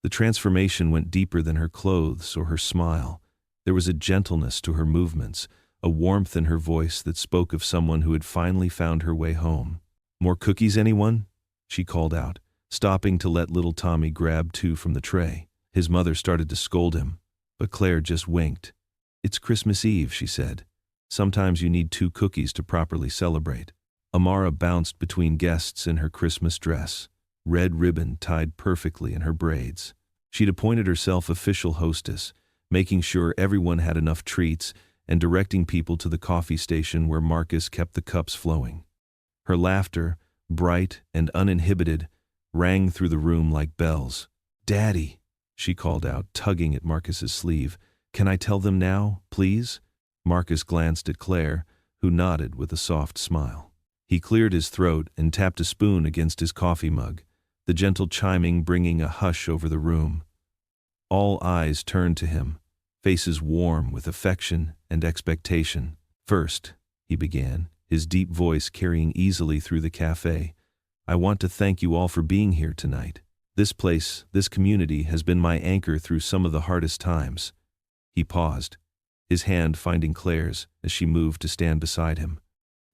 The transformation went deeper than her clothes or her smile. There was a gentleness to her movements, a warmth in her voice that spoke of someone who had finally found her way home. "More cookies, anyone?" she called out, stopping to let little Tommy grab 2 from the tray. His mother started to scold him, but Claire just winked. "It's Christmas Eve," she said. "Sometimes you need 2 cookies to properly celebrate." Amara bounced between guests in her Christmas dress, red ribbon tied perfectly in her braids. She'd appointed herself official hostess, making sure everyone had enough treats and directing people to the coffee station where Marcus kept the cups flowing. Her laughter, bright and uninhibited, rang through the room like bells. "Daddy," she called out, tugging at Marcus's sleeve. "Can I tell them now, please?" Marcus glanced at Claire, who nodded with a soft smile. He cleared his throat and tapped a spoon against his coffee mug, the gentle chiming bringing a hush over the room. All eyes turned to him, faces warm with affection and expectation. "First," he began, his deep voice carrying easily through the cafe, "I want to thank you all for being here tonight. This place, this community, has been my anchor through some of the hardest times." He paused, his hand finding Claire's as she moved to stand beside him.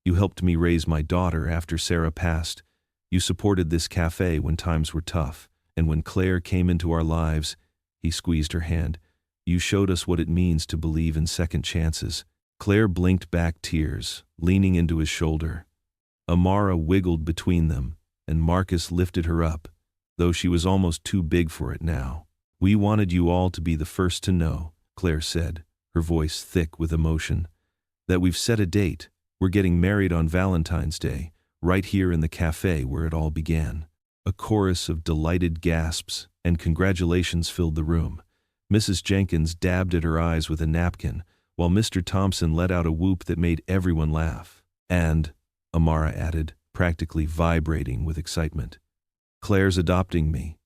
"You helped me raise my daughter after Sarah passed. You supported this cafe when times were tough. And when Claire came into our lives," he squeezed her hand, "you showed us what it means to believe in second chances." Claire blinked back tears, leaning into his shoulder. Amara wiggled between them, and Marcus lifted her up, though she was almost too big for it now. "We wanted you all to be the first to know," Claire said, her voice thick with emotion, "that we've set a date. We're getting married on Valentine's Day, right here in the cafe where it all began." A chorus of delighted gasps and congratulations filled the room. Mrs. Jenkins dabbed at her eyes with a napkin, while Mr. Thompson let out a whoop that made everyone laugh. "And," Amara added, practically vibrating with excitement, "Claire's adopting me.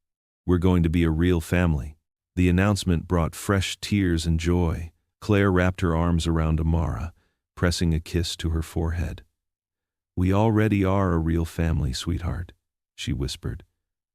We're going to be a real family." The announcement brought fresh tears and joy. Claire wrapped her arms around Amara, pressing a kiss to her forehead. "We already are a real family, sweetheart," she whispered.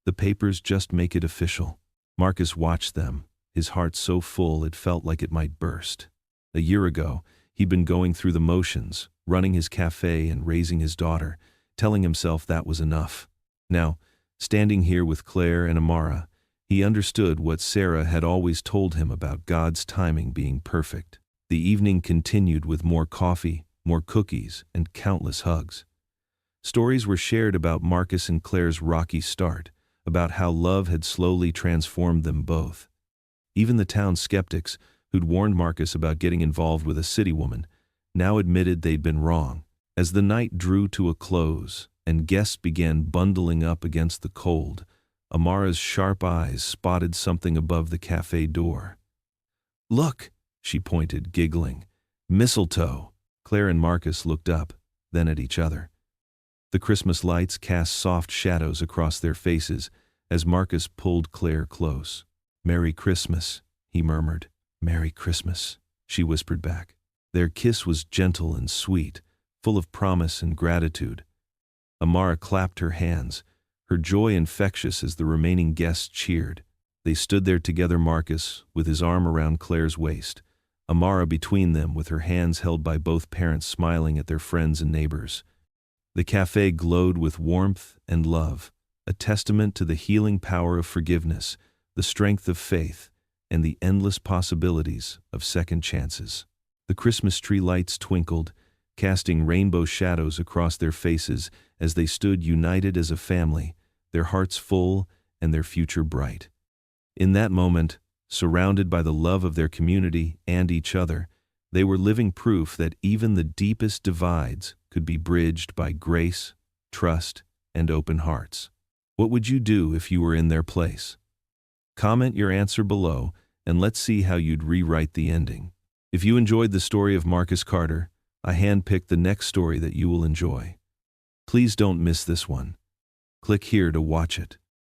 "The papers just make it official." Marcus watched them, his heart so full it felt like it might burst. A year ago, he'd been going through the motions, running his cafe and raising his daughter, telling himself that was enough. Now, standing here with Claire and Amara, he understood what Sarah had always told him about God's timing being perfect. The evening continued with more coffee, more cookies, and countless hugs. Stories were shared about Marcus and Claire's rocky start, about how love had slowly transformed them both. Even the town skeptics, who'd warned Marcus about getting involved with a city woman, now admitted they'd been wrong. As the night drew to a close and guests began bundling up against the cold, Amara's sharp eyes spotted something above the cafe door. "Look," she pointed, giggling. "Mistletoe." Claire and Marcus looked up, then at each other. The Christmas lights cast soft shadows across their faces as Marcus pulled Claire close. "Merry Christmas," he murmured. "Merry Christmas," she whispered back. Their kiss was gentle and sweet, full of promise and gratitude. Amara clapped her hands, her joy infectious as the remaining guests cheered. They stood there together, Marcus with his arm around Claire's waist, Amara between them with her hands held by both parents smiling at their friends and neighbors. The cafe glowed with warmth and love, a testament to the healing power of forgiveness, the strength of faith, and the endless possibilities of second chances. The Christmas tree lights twinkled, casting rainbow shadows across their faces as they stood united as a family, their hearts full and their future bright. In that moment, surrounded by the love of their community and each other, they were living proof that even the deepest divides could be bridged by grace, trust, and open hearts. What would you do if you were in their place? Comment your answer below, and let's see how you'd rewrite the ending. If you enjoyed the story of Marcus Carter, I handpicked the next story that you will enjoy. Please don't miss this one. Click here to watch it.